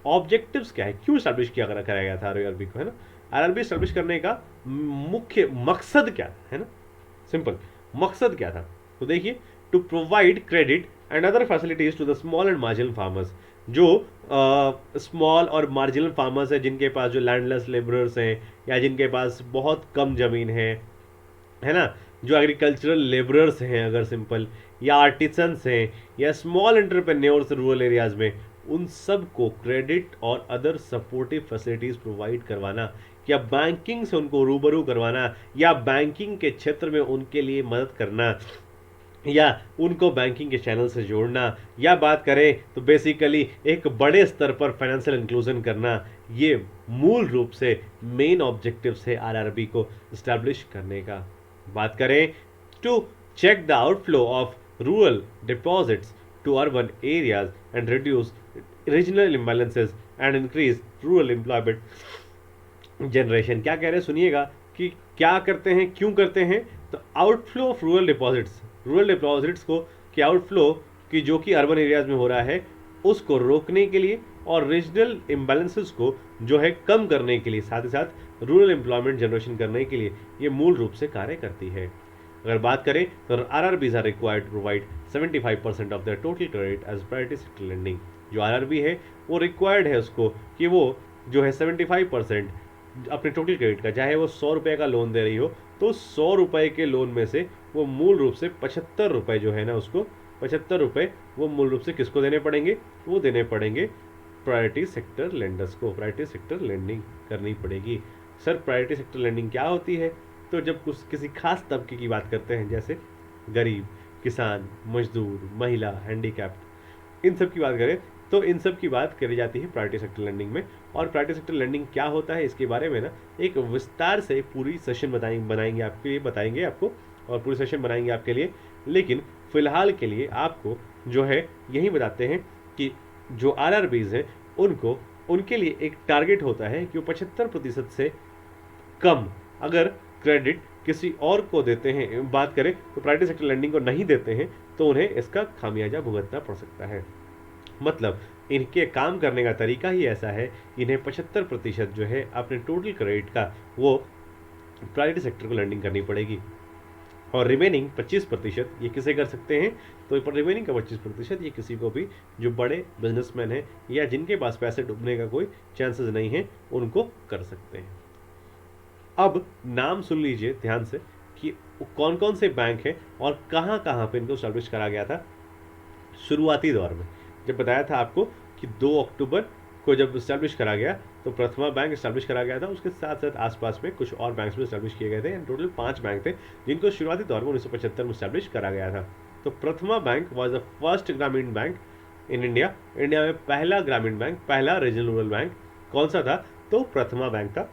Objectives क्या है, क्यों स्टैब्लिश किया गया था आरआरबी को, है ना। आरआरबी स्टैब्लिश करने का मुख्य मकसद क्या है ना। सिंपल, मकसद क्या था? तो देखिए, to provide credit and other facilities to the small and marginal farmers. जो स्मॉल और मार्जिनल फार्मर्स हैं, जिनके पास जो लैंडलेस लेबरर्स हैं, या जिनके पास बहुत कम ज़मीन है ना, जो एग्रीकल्चरल लेबरर्स हैं अगर सिंपल, या आर्टिसंस हैं, या स्मॉल एंटरप्रेन्योर्स रूरल एरियाज में, उन सब को क्रेडिट और अदर सपोर्टिव फैसिलिटीज़ प्रोवाइड करवाना, या बैंकिंग से उनको रूबरू करवाना, या बैंकिंग के क्षेत्र में उनके लिए मदद करना, या उनको बैंकिंग के चैनल से जोड़ना, या बात करें तो बेसिकली एक बड़े स्तर पर फाइनेंशियल इंक्लूजन करना, ये मूल रूप से मेन ऑब्जेक्टिव है आरआरबी को इस्टेब्लिश करने का। बात करें to check the outflow of rural deposits to urban areas and reduce regional imbalances and increase rural employment generation. क्या कह रहे हैं सुनिएगा, कि क्या करते हैं, क्यों करते हैं? तो आउटफ्लो ऑफ रूरल डिपॉजिट्स को, कि आउटफ्लो की जो कि अर्बन एरियाज में हो रहा है, उसको रोकने के लिए, और रीजनल इम्बैलेंसेस को जो है कम करने के लिए, साथ ही साथ रूरल एम्प्लॉयमेंट जनरेशन करने के लिए ये मूल रूप से कार्य करती है। अगर बात करें तो RRBs are required to provide 75% of the total credit as priority sector lending. जो आरआरबी है वो रिक्वायर्ड है उसको कि वो जो है 75% अपने टोटल क्रेडिट का, चाहे वो 100 रुपये का लोन दे रही हो, तो 100 रुपये के लोन में से वो मूल रूप से 75 रुपये जो है ना, उसको 75 रुपये वो मूल रूप से किसको देने पड़ेंगे? वो देने पड़ेंगे प्रायोरिटी सेक्टर लेंडर्स को। प्रायोरिटी सेक्टर लेंडिंग करनी पड़ेगी। सर प्रायोरिटी सेक्टर लेंडिंग क्या होती है? तो जब कुछ किसी खास तबके की बात करते हैं, जैसे गरीब, किसान, मजदूर, महिला, हैंडीकैप्ड, इन सब की बात करें तो इन सब की बात करी जाती है प्रायोरिटी सेक्टर लेंडिंग में। और प्रायोरिटी सेक्टर लेंडिंग क्या होता है, इसके बारे में ना एक विस्तार से पूरी सेशन बनाएंगे आपके लिए, बताएंगे आपको, और पूरी सेशन बनाएंगे आपके लिए। लेकिन फिलहाल के लिए आपको जो है यही बताते हैं कि जो आरआरबीज हैं उनको, उनके लिए एक टारगेट होता है कि वो 75% से कम अगर क्रेडिट किसी और को देते हैं, बात करें तो प्रायोरिटी सेक्टर लेंडिंग को नहीं देते हैं, तो उन्हें इसका खामियाजा भुगतना पड़ सकता है। मतलब इनके काम करने का तरीका ही ऐसा है, इन्हें 75% जो है अपने टोटल क्रेडिट का वो प्रायोरिटी सेक्टर को लेंडिंग करनी पड़ेगी। और रिमेनिंग 25% ये किसे कर सकते हैं? तो रिमेनिंग का 25% ये किसी को भी जो बड़े बिजनेसमैन हैं या जिनके पास पैसे डूबने का कोई चांसेस नहीं है, उनको कर सकते हैं। अब नाम सुन लीजिए ध्यान से कि कौन कौन से बैंक हैं और कहाँ कहाँ पे इनको स्टैब्लिश करा गया था शुरुआती दौर में। जब बताया था आपको कि 2 अक्टूबर को जब इस्टेब्लिश करा गया, तो प्रथमा बैंक इस्टेब्लिश करा गया था, उसके साथ साथ आसपास में कुछ और बैंक्स भी इस्टेब्लिश किए गए थे। टोटल 5 बैंक थे जिनको शुरुआती दौर में 1975 में इस्टेब्लिश करा गया था। तो प्रथमा बैंक वॉज द फर्स्ट ग्रामीण बैंक इन इंडिया। इंडिया में पहला ग्रामीण बैंक, पहला रीजनल रूरल बैंक कौन सा था? तो प्रथमा बैंक था,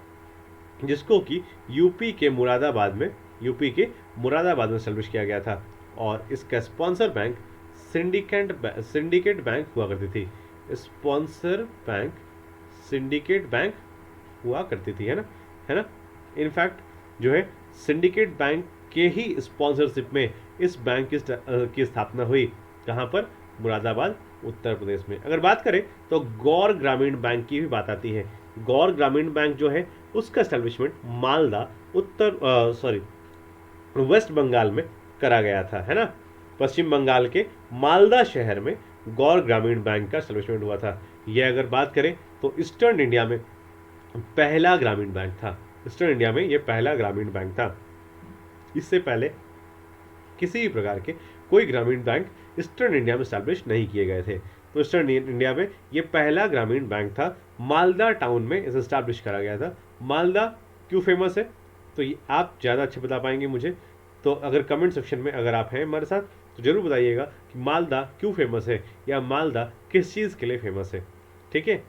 जिसको कि यूपी के मुरादाबाद में इस्टेब्लिश किया गया था। और इसका स्पॉन्सर बैंक सिंडिकेट बैंक हुआ करती थी। स्पॉन्सर बैंक सिंडिकेट बैंक हुआ करती थी, है ना। इनफैक्ट जो है सिंडिकेट बैंक के ही स्पॉन्सरशिप में इस बैंक की स्थापना हुई। कहाँ पर? मुरादाबाद, उत्तर प्रदेश में। अगर बात करें तो गौर ग्रामीण बैंक की भी बात आती है। गौर ग्रामीण बैंक जो है उसका एस्टेब्लिशमेंट मालदा वेस्ट बंगाल में करा गया था, है ना। पश्चिम बंगाल के मालदा शहर में गौर ग्रामीण बैंक का एस्टेब्लिशमेंट हुआ था। यह अगर बात करें तो ईस्टर्न इंडिया में पहला ग्रामीण बैंक था। ईस्टर्न इंडिया में यह पहला ग्रामीण बैंक था। इससे पहले किसी भी प्रकार के कोई ग्रामीण बैंक ईस्टर्न इंडिया में स्टैब्लिश नहीं किए गए थे। तो ईस्टर्न इंडिया में ये पहला ग्रामीण बैंक था। मालदा टाउन में इसे स्टैब्लिश करा गया था। मालदा क्यों फेमस है? तो ये आप ज़्यादा अच्छे बता पाएंगे मुझे, तो अगर कमेंट सेक्शन में अगर आप हैं हमारे साथ तो जरूर बताइएगा कि मालदा क्यों फेमस है, या मालदा किस चीज़ के लिए फेमस है। ठीक है,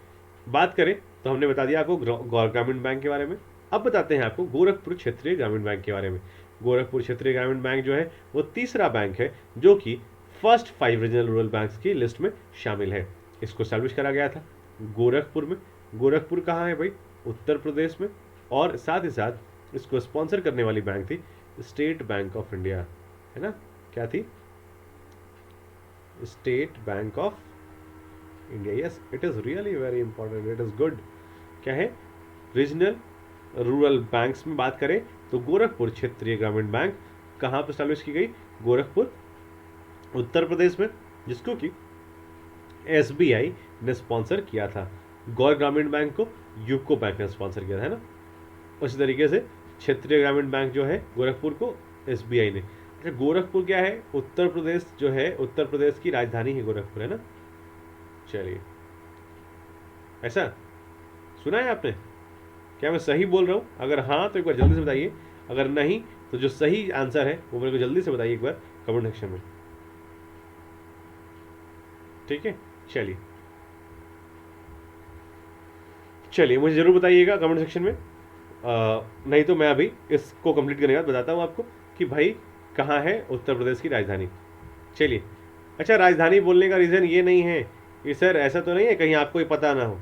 बात करें तो हमने बता दिया आपको गौर ग्रामीण बैंक के बारे में। अब बताते हैं आपको गोरखपुर क्षेत्रीय ग्रामीण बैंक के बारे में। गोरखपुर क्षेत्रीय ग्रामीण बैंक जो है वो तीसरा बैंक है जो कि फर्स्ट 5 रीजनल रूरल बैंक्स की लिस्ट में शामिल है। इसको एस्टैब्लिश करा गया था गोरखपुर में। गोरखपुर कहाँ है भाई? उत्तर प्रदेश में। और साथ ही साथ इसको स्पॉन्सर करने वाली बैंक थी स्टेट बैंक ऑफ इंडिया, है ना। क्या थी? State bank of India. Yes, it is really very important, it is good. क्या है? रीजनल रूरल बैंक्स में बात करें तो गोरखपुर क्षेत्रीय ग्रामीण बैंक कहाँ पर स्टैब्लिश की गई? गोरखपुर, उत्तर प्रदेश में, जिसको कि SBI ने स्पॉन्सर किया था। गौर ग्रामीण बैंक को यूको बैंक ने स्पॉन्सर किया था, है ना। उसी तरीके से क्षेत्रीय ग्रामीण बैंक जो है गोरखपुर को SBI ने। अच्छा, गोरखपुर क्या है? उत्तर प्रदेश जो है, उत्तर प्रदेश की राजधानी है गोरखपुर, है ना। चलिए, ऐसा सुना है आपने? क्या मैं सही बोल रहा हूँ? अगर हाँ तो एक बार जल्दी से बताइए, अगर नहीं तो जो सही आंसर है वो मेरे को जल्दी से बताइए एक बार कमेंट सेक्शन में, ठीक है। चलिए चलिए, मुझे ज़रूर बताइएगा कमेंट सेक्शन में। नहीं तो मैं अभी इसको कंप्लीट करने के बाद बताता हूँ आपको कि भाई कहाँ है उत्तर प्रदेश की राजधानी। चलिए, अच्छा, राजधानी बोलने का रीज़न ये नहीं है कि सर ऐसा तो नहीं है कहीं आपको ही पता ना हो,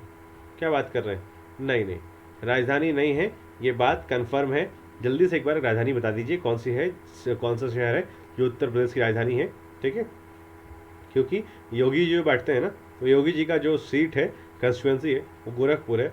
क्या बात कर रहे हैं? नहीं नहीं, राजधानी नहीं है, ये बात कंफर्म है। जल्दी से एक बार राजधानी बता दीजिए कौन सी है, कौन सा शहर है जो उत्तर प्रदेश की राजधानी है, ठीक है। क्योंकि योगी जी जो बैठते हैं ना, तो योगी जी का जो सीट है, कंस्टिट्यूंसी है, वो गोरखपुर है,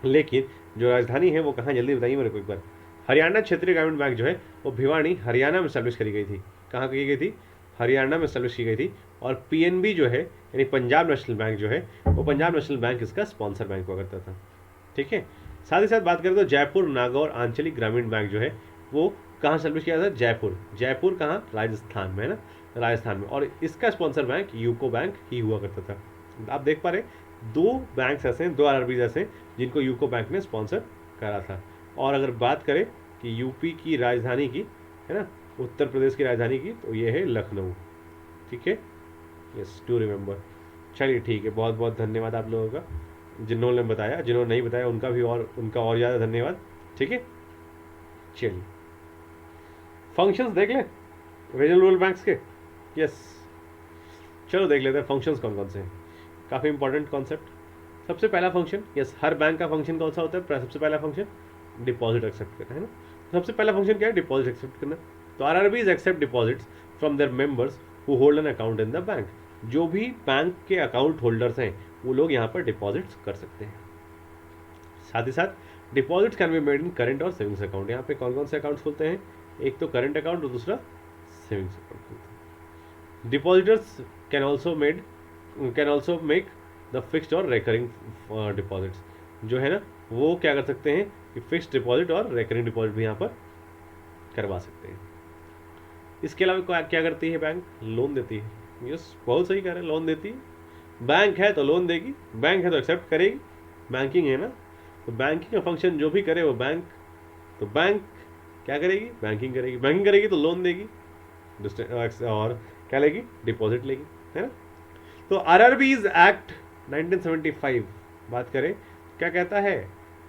लेकिन जो राजधानी है वो कहाँ, जल्दी बताइए मेरे को एक बार। हरियाणा क्षेत्रीय ग्रामीण बैंक जो है वो भिवानी हरियाणा में स्टैब्लिश करी गई थी। कहाँ की गई थी? हरियाणा में स्टैब्लिश की गई थी। और PNB जो है यानी पंजाब नेशनल बैंक जो है, वो पंजाब नेशनल बैंक इसका स्पॉन्सर बैंक हुआ करता था, ठीक है। साथ ही साथ बात करें तो जयपुर नागौर आंचलिक ग्रामीण बैंक जो है वो कहाँ स्टैब्लिश किया था? जयपुर। जयपुर कहाँ? राजस्थान में, है ना, राजस्थान में। और इसका स्पॉन्सर बैंक यूको बैंक ही हुआ करता था। आप देख पा रहे, दो बैंक्स ऐसे हैं, दो RRBs ऐसे हैं जिनको यूको बैंक ने स्पॉन्सर करा था। और अगर बात करें कि यूपी की राजधानी की, है ना, उत्तर प्रदेश की राजधानी की, तो ये है लखनऊ, ठीक है। Yes, to remember. चलिए ठीक है, बहुत बहुत धन्यवाद आप लोगों का जिन्होंने बताया, जिन्होंने नहीं बताया उनका भी और ज़्यादा धन्यवाद, ठीक है। चलिए, फंक्शंस देख लें रीजनल रूरल बैंक्स के। यस, चलो देख लेते हैं फंक्शंस कौन कौन से हैं। काफ़ी इंपॉर्टेंट कॉन्सेप्ट। सबसे पहला फंक्शन, यस, हर बैंक का फंक्शन कौन सा होता है? सबसे पहला फंक्शन डिपॉजिट एक्सेप्ट करना, है ना। सबसे पहला फंक्शन क्या है? डिपॉजिट एक्सेप्ट करना। तो RRBs accept deposits from their members who hold an account in the bank. जो भी बैंक के अकाउंट होल्डर्स हैं वो लोग यहाँ पर डिपॉजिट्स कर सकते हैं। साथ ही साथ deposits can be made in current और सेविंग्स अकाउंट। यहाँ पे कौन कौन से अकाउंट्स खुलते हैं? एक तो करंट अकाउंट और दूसरा सेविंग्स अकाउंट खुलता है। Depositors can also make the fixed और रिकरिंग डिपॉजिट्स, जो है ना, वो क्या कर सकते हैं कि फिक्स्ड डिपॉजिट और रिकरिंग डिपॉजिट भी यहाँ पर करवा सकते हैं। इसके अलावा क्या करती है बैंक? लोन देती है। यस, बहुत सही कह रहे हैं, लोन देती है। बैंक है तो लोन देगी, बैंक है तो एक्सेप्ट करेगी, बैंकिंग है ना। तो बैंकिंग का फंक्शन जो भी करे वो बैंक, तो बैंक क्या करेगी? बैंकिंग करेगी। बैंकिंग करेगी तो लोन देगी और क्या लेगी? डिपॉजिट लेगी, है ना। तो RRBs एक्ट 1975 बात करें, क्या कहता है?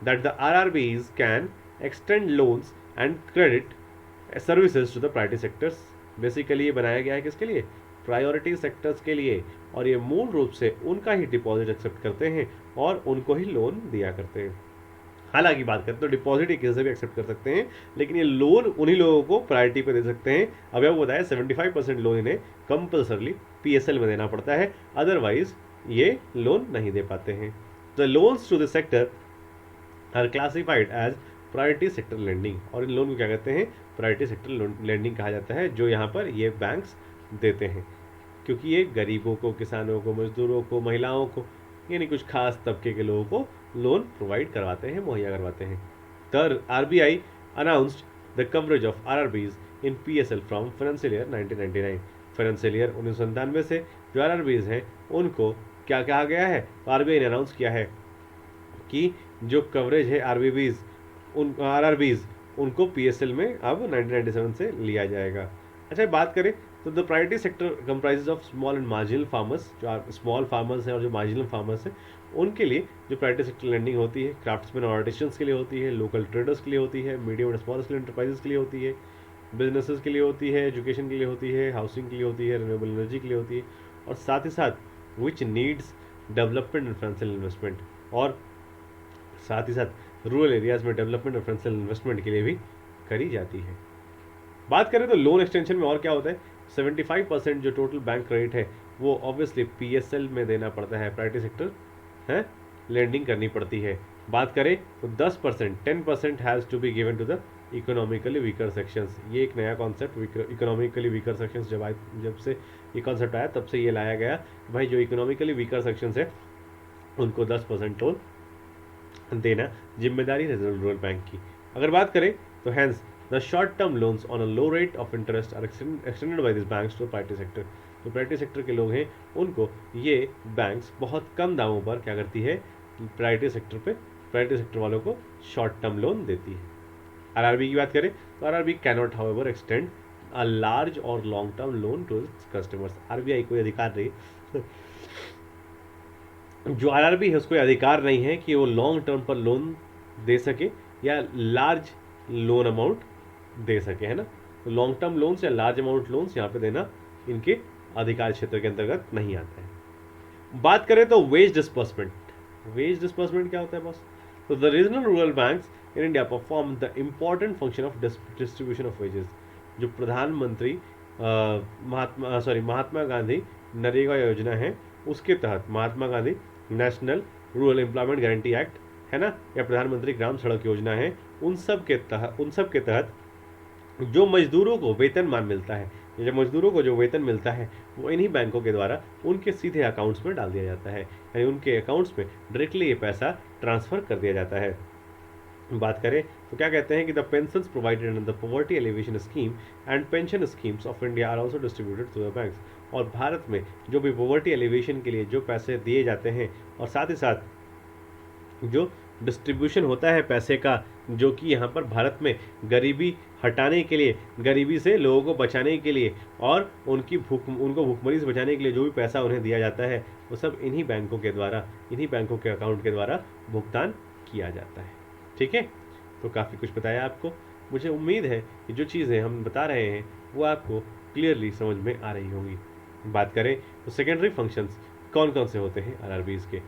That the RRBs can extend loans and credit services to the priority sectors. Basically ये बनाया गया है किसके लिए? प्रायोरिटी सेक्टर्स के लिए। और ये मूल रूप से उनका ही डिपॉजिट एक्सेप्ट करते हैं और उनको ही लोन दिया करते हैं। हालांकि बात करें तो डिपॉजिट ये किसी से भी एक्सेप्ट कर सकते हैं, लेकिन ये लोन उन्हीं लोगों को प्रायोरिटी पे दे सकते हैं। अभी आपको बताया 75% लोन इन्हें कंपल्सरली PSL में देना पड़ता है, अदरवाइज ये लोन नहीं दे पाते हैं। The loans to the sector are classified as priority sector lending. और इन लोन को क्या कहते हैं? प्रायोरिटी सेक्टर लेंडिंग कहा जाता है, जो यहाँ पर ये बैंक्स देते हैं, क्योंकि ये गरीबों को, किसानों को, मजदूरों को, महिलाओं को, यानी कुछ खास तबके के लोगों को लोन प्रोवाइड करवाते हैं, मुहैया करवाते हैं। तर RBI announced the coverage of RRBs in PSL from financial year 1999। Financial year 1997 से जो RRBs हैं उनको क्या कहा गया है? RBI ने अनाउंस किया है कि जो कवरेज है RRBs उनको PSL में अब 1997 से लिया जाएगा। अच्छा, बात करें तो the priority sector comprises of small and marginal farmers. जो स्मॉल फार्मर्स हैं और जो मार्जिनल फार्मर्स हैं उनके लिए जो प्रायोरिटी सेक्टर लेंडिंग होती है, क्राफ्ट्समैन और आर्टिशंस के लिए होती है, लोकल ट्रेडर्स के लिए होती है, medium and small scale enterprises के लिए होती है, बिजनेसेस के लिए होती है, एजुकेशन के लिए होती है, हाउसिंग के लिए होती है, रिन्यूएबल एनर्जी के लिए होती है, और साथ ही साथ which needs development and financial investment, और साथ ही साथ रूरल एरियाज में डेवलपमेंट और फाइनेंशियल इन्वेस्टमेंट के लिए भी करी जाती है। बात करें तो लोन एक्सटेंशन में और क्या होता है? 75% जो टोटल बैंक क्रेडिट है वो ऑब्वियसली PSL में देना पड़ता है, प्रायोरिटी सेक्टर है लेंडिंग करनी पड़ती है। बात करें तो 10% 10% has to be given to the economically weaker sections, ये एक नया कॉन्सेप्ट, इकोनॉमिकली वीकर सेक्शंस जब से ये कॉन्सेप्ट आया तब से ये लाया गया कि भाई जो इकोनॉमिकली वीकर सेक्शंस है उनको 10% लोन देना जिम्मेदारी रिजर्व रूरल बैंक की। अगर बात करें तो hence the short term loans on a low rate of interest are extended by this banks to private sector. जो प्राइवेट सेक्टर के लोग हैं उनको ये बैंक्स बहुत कम दामों पर क्या करती है, प्राइवेट सेक्टर वालों को शॉर्ट टर्म लोन देती है। आरआरबी की बात करें तो RRB can not however extend a large और long term loan to its customers. RBI कोई अधिकार नहीं, जो आरआरबी है उसको अधिकार नहीं है कि वो लॉन्ग टर्म पर लोन दे सके या लार्ज लोन अमाउंट दे सके, है ना। तो लॉन्ग टर्म लोन्स या लार्ज अमाउंट लोन्स यहाँ पे देना इनके अधिकार क्षेत्र के अंतर्गत नहीं आता है। बात करें तो वेज डिस्बर्समेंट क्या होता है बॉस? तो the regional rural banks in India perform the important function of distribution of wages. जो प्रधानमंत्री महात्मा गांधी नरेगा योजना है उसके तहत, Mahatma Gandhi national rural employment guarantee act है ना, या प्रधानमंत्री ग्राम सड़क योजना है, उन सब के तहत जो मजदूरों को वेतनमान मिलता है, जो मजदूरों को जो वेतन मिलता है वो इन्हीं बैंकों के द्वारा उनके सीधे अकाउंट्स में डाल दिया जाता है, यानी उनके अकाउंट्स में डायरेक्टली ये पैसा ट्रांसफर कर दिया जाता है। बात करें तो क्या कहते हैं कि the pensions provided in the poverty alleviation scheme and pension schemes of India are also distributed to the banks. और भारत में जो भी पॉवर्टी एलिवेशन के लिए जो पैसे दिए जाते हैं और साथ ही साथ जो डिस्ट्रीब्यूशन होता है पैसे का, जो कि यहाँ पर भारत में गरीबी हटाने के लिए, गरीबी से लोगों को बचाने के लिए और उनको भूखमरी से बचाने के लिए जो भी पैसा उन्हें दिया जाता है वो सब इन्हीं बैंकों के अकाउंट के द्वारा भुगतान किया जाता है। ठीक है, तो काफ़ी कुछ बताया आपको। मुझे उम्मीद है कि जो चीज़ें हम बता रहे हैं वो आपको क्लियरली समझ में आ रही होंगी। बात करें तो सेकेंडरी फंक्शंस कौन कौन से होते हैं आरआरबीज़ के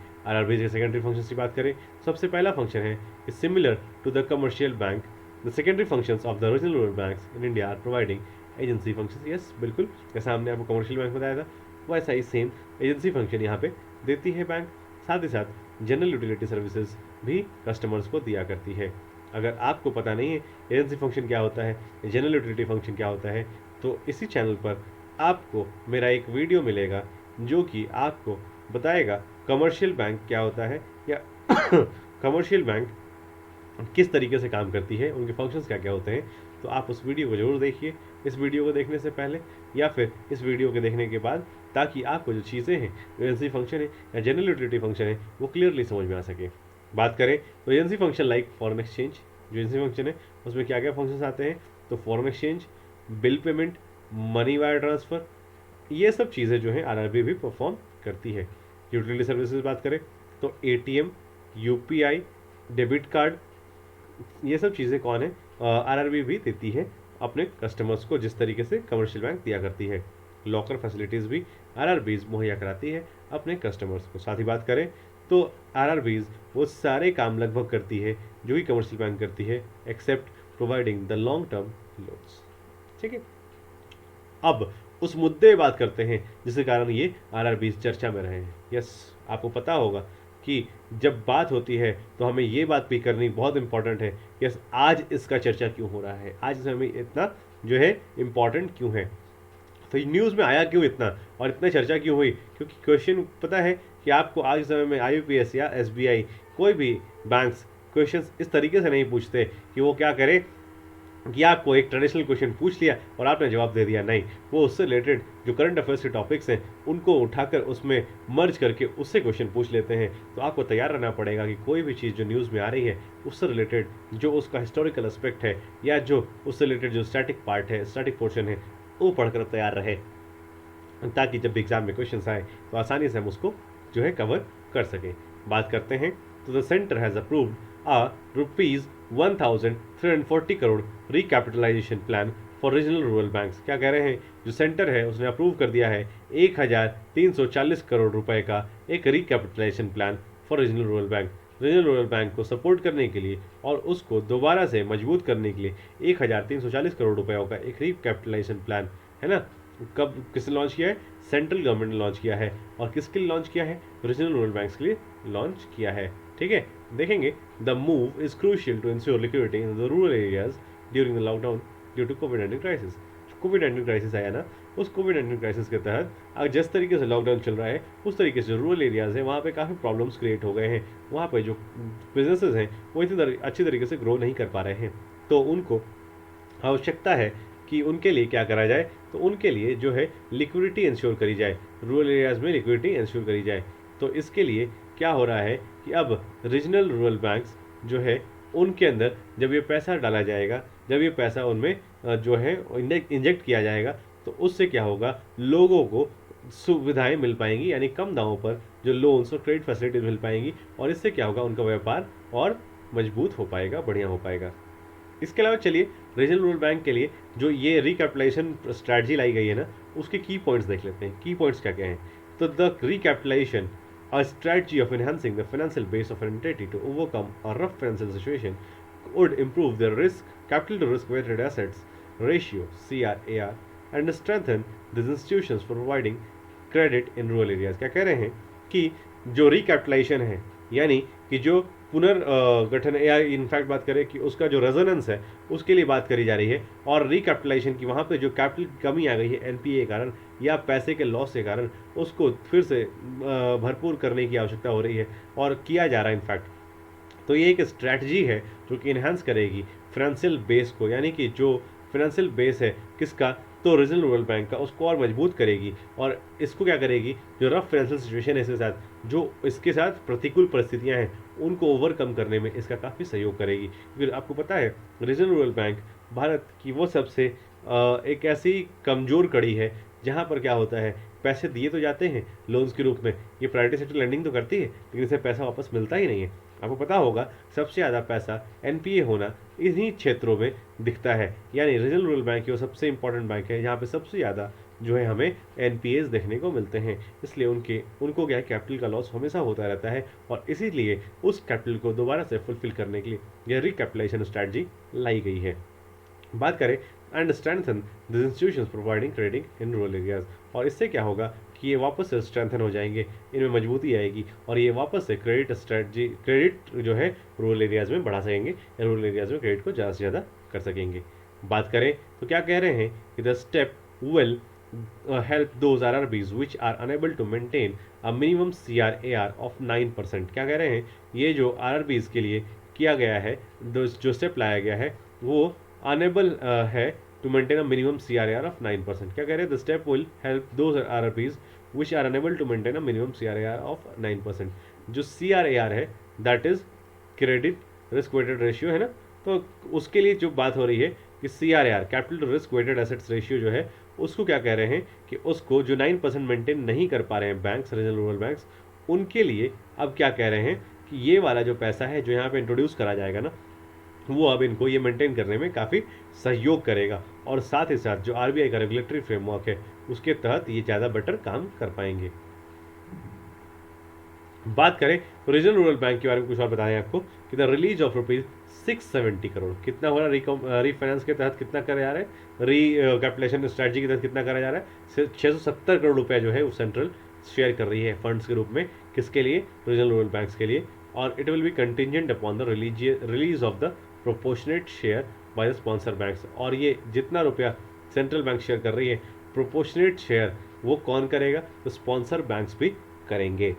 सेकेंडरी फंक्शंस की बात करें, सबसे पहला फंक्शन है similar to the commercial bank the secondary functions of the regional rural banks in India are providing agency functions. Yes बिल्कुल, जैसा हमने आपको कमर्शियल बैंक बताया था वैसा ही सेम एजेंसी फंक्शन यहाँ पे देती है बैंक। साथ ही साथ जनरल यूटिलिटी सर्विसेज भी कस्टमर्स को दिया करती है। अगर आपको पता नहीं है एजेंसी फंक्शन क्या होता है, जनरल यूटिलिटी फंक्शन क्या होता है, तो इसी चैनल पर आपको मेरा एक वीडियो मिलेगा जो कि आपको बताएगा कमर्शियल बैंक क्या होता है या कमर्शियल बैंक किस तरीके से काम करती है, उनके फंक्शंस क्या क्या होते हैं। तो आप उस वीडियो को ज़रूर देखिए, इस वीडियो को देखने से पहले या फिर इस वीडियो के देखने के बाद, ताकि आपको जो चीज़ें हैं, एजेंसी फंक्शन है या जनरल यूटिलिटी फंक्शन है, वो क्लियरली समझ में आ सके। बात करें तो agency function like foreign exchange, जो एजेंसी फंक्शन है उसमें क्या क्या फंक्शंस आते हैं, तो foreign exchange, bill payment, money wire transfer, ये सब चीज़ें जो हैं आरआरबी भी परफॉर्म करती है। यूटिलिटी सर्विसेज बात करें तो एटीएम, यूपीआई, डेबिट कार्ड, ये सब चीज़ें कौन है आरआरबी भी देती है अपने कस्टमर्स को, जिस तरीके से कमर्शियल बैंक दिया करती है। लॉकर फैसिलिटीज़ भी आरआरबीज मुहैया कराती है अपने कस्टमर्स को। साथ ही बात करें तो आरआरबीज वो सारे काम लगभग करती है जो ही कमर्शियल बैंक करती है, except providing the long term loans. ठीक है, अब उस मुद्दे बात करते हैं जिसके कारण ये आरआरबीज चर्चा में रहे हैं। यस, आपको पता होगा कि जब बात होती है तो हमें ये बात भी करनी बहुत इंपॉर्टेंट है, यस आज इसका चर्चा क्यों हो रहा है, आज इसमें हमें इतना जो है इम्पॉर्टेंट क्यों है, तो न्यूज़ में आया क्यों इतना और इतना चर्चा क्यों हुई। क्योंकि क्वेश्चन पता है कि आपको आज के समय में आईयूपीएस या एसबीआई कोई भी बैंक्स क्वेश्चन इस तरीके से नहीं पूछते कि वो क्या करे कि आपको एक ट्रेडिशनल क्वेश्चन पूछ लिया और आपने जवाब दे दिया, नहीं, वो उससे रिलेटेड जो करंट अफेयर्स के टॉपिक्स हैं उनको उठाकर उसमें मर्ज करके उससे क्वेश्चन पूछ लेते हैं। तो आपको तैयार रहना पड़ेगा कि कोई भी चीज़ जो न्यूज़ में आ रही है उससे रिलेटेड जो उसका हिस्टोरिकल एस्पेक्ट है या जो उससे रिलेटेड जो स्टैटिक पार्ट है, स्टैटिक पोर्शन है, वो पढ़कर तैयार रहे, ताकि जब एग्जाम में क्वेश्चन आए तो आसानी से हम उसको जो है कवर कर सकें। बात करते हैं तो the centre has approved a ₹1,340 crore recapitalisation plan for regional rural banks. क्या कह रहे हैं, जो सेंटर है उसने अप्रूव कर दिया है 1,340 करोड़ रुपए का एक recapitalisation plan for regional rural bank. Regional rural bank को सपोर्ट करने के लिए और उसको दोबारा से मजबूत करने के लिए 1,340 करोड़ रुपयों का एक रिकैपिटलाइजेशन प्लान है ना, कब किसने लॉन्च किया है, सेंट्रल गवर्नमेंट ने लॉन्च किया है। और किसके लिए लॉन्च किया है, रीजनल रूरल बैंक्स के लिए लॉन्च किया है। ठीक है, देखेंगे the move is crucial to ensure liquidity in the rural areas during the lockdown due to कोविड-19 क्राइसिस। कोविड-19 क्राइसिस आया ना, उस कोविड-19 क्राइसिस के तहत जिस तरीके से लॉकडाउन चल रहा है उस तरीके से रूरल एरियाज़ हैं वहाँ पे काफ़ी प्रॉब्लम्स क्रिएट हो गए हैं। वहाँ पे जो बिजनेसेस हैं वो इतनी अच्छी तरीके से ग्रो नहीं कर पा रहे हैं, तो उनको आवश्यकता है कि उनके लिए क्या करा जाए, तो उनके लिए जो है लिक्विडिटी इंश्योर करी जाए, रूरल एरियाज़ में लिक्विडिटी इंश्योर करी जाए। तो इसके लिए क्या हो रहा है कि अब रीजनल रूरल बैंक्स जो है उनके अंदर जब ये पैसा डाला जाएगा, जब ये पैसा उनमें जो है इंजेक्ट किया जाएगा, तो उससे क्या होगा, लोगों को सुविधाएं मिल पाएंगी, यानी कम दामों पर जो लोन्स और क्रेडिट फैसिलिटीज मिल पाएंगी, और इससे क्या होगा, उनका व्यापार और मजबूत हो पाएगा, बढ़िया हो पाएगा। इसके अलावा चलिए रीजनल रूरल बैंक के लिए जो ये रिकैपिटलाइजेशन स्ट्रैटेजी लाई गई है ना, उसके की पॉइंट्स देख लेते हैं। की पॉइंट्स क्या क्या हैं? तो the recapitalisation a strategy of enhancing the financial base of an entity to overcome a rough financial situation would improve their capital to risk weighted assets ratio CRAR and strengthen these institutions for providing credit in rural areas। क्या कह रहे हैं कि जो रिकैपिटलाइजेशन है, यानी कि जो पुनर्गठन या इनफैक्ट बात करें कि उसका जो रेजोनेंस है उसके लिए बात करी जा रही है, और रिकैपिटलाइजेशन की वहाँ पे जो कैपिटल की कमी आ गई है एनपीए के कारण या पैसे के लॉस के कारण, उसको फिर से भरपूर करने की आवश्यकता हो रही है और किया जा रहा है इनफैक्ट। तो ये एक स्ट्रैटेजी है जो कि इन्हांस करेगी फाइनेंशियल बेस को, यानी कि जो फाइनेंशियल बेस है किसका, तो रीजनल रूरल बैंक का, उसको और मजबूत करेगी। और इसको क्या करेगी, जो रफ फाइनेंशियल सिचुएशन है इसके साथ, जो इसके साथ प्रतिकूल परिस्थितियां हैं उनको ओवरकम करने में इसका काफ़ी सहयोग करेगी। क्योंकि आपको पता है रीजनल रूरल बैंक भारत की वो सबसे एक ऐसी कमज़ोर कड़ी है जहाँ पर क्या होता है, पैसे दिए तो जाते हैं लोन्स के रूप में, ये प्रायोरिटी सेक्टर लैंडिंग तो करती है लेकिन इसे पैसा वापस मिलता ही नहीं है। आपको पता होगा सबसे ज़्यादा पैसा एनपीए होना इन्हीं क्षेत्रों में दिखता है, यानी रीजनल रूरल बैंक वो सबसे इंपॉर्टेंट बैंक है जहाँ पे सबसे ज़्यादा जो है हमें एनपीएस देखने को मिलते हैं। इसलिए उनको क्या है, कैपिटल का लॉस हमेशा होता रहता है, और इसीलिए उस कैपिटल को दोबारा से फुलफिल करने के लिए यह रिकैपिटलाइजेशन स्ट्रैटेजी लाई गई है। बात करें and strengthen this institutions providing credit in rural areas, और इससे क्या होगा कि ये वापस से स्ट्रेंथन हो जाएंगे, इनमें मजबूती आएगी और ये वापस से क्रेडिट जो है रूरल एरियाज़ में बढ़ा सकेंगे, रूरल एरियाज़ में क्रेडिट को ज़्यादा से ज़्यादा कर सकेंगे। बात करें तो क्या कह रहे हैं कि the step will help those RRBs which are unable to maintain a minimum CRAR of 9%। क्या कह रहे हैं, ये जो RRBs के लिए किया गया है, जो स्टेप लाया गया है वो अनेबल है to maintain a minimum CRAR of 9%। क्या कह रहे हैं, the step will help those RRBs which are unable to maintain a minimum CRAR of 9%। जो CRAR है that is credit risk weighted ratio है ना, तो उसके लिए जो बात हो रही है कि CRAR capital to risk weighted assets ratio जो है उसको क्या कह रहे हैं कि उसको जो 9% मेंटेन नहीं कर पा रहे हैं बैंक्स, रीजनल रूरल बैंक्स, उनके लिए अब क्या कह रहे हैं कि ये वाला जो पैसा है जो यहाँ पे इंट्रोड्यूस करा जाएगा ना, वो अब इनको ये मेंटेन करने में काफ़ी सहयोग करेगा, और साथ ही साथ जो आरबीआई का रेगुलेटरी फ्रेमवर्क है उसके तहत ये ज़्यादा बेटर काम कर पाएंगे। बात करें तो रीजनल रूरल बैंक के बारे में कुछ और बताएं आपको कि the release of rupees 670 crore कितना हो रहा है, रीफाइनेंस के तहत कितना करा जा रहा है, कैपिटलाइजेशन स्ट्रैटेजी के तहत कितना करा जा रहा है, 670 करोड़ रुपया जो है वो सेंट्रल शेयर कर रही है फंड्स के रूप में, किसके लिए, रीजनल रूरल बैंक्स के लिए। और it will be contingent upon the release of the proportionate share by the sponsor banks. और ये जितना रुपया सेंट्रल बैंक शेयर कर रही है, प्रोपोर्शनेट शेयर वो कौन करेगा, तो स्पॉन्सर बैंक्स भी करेंगे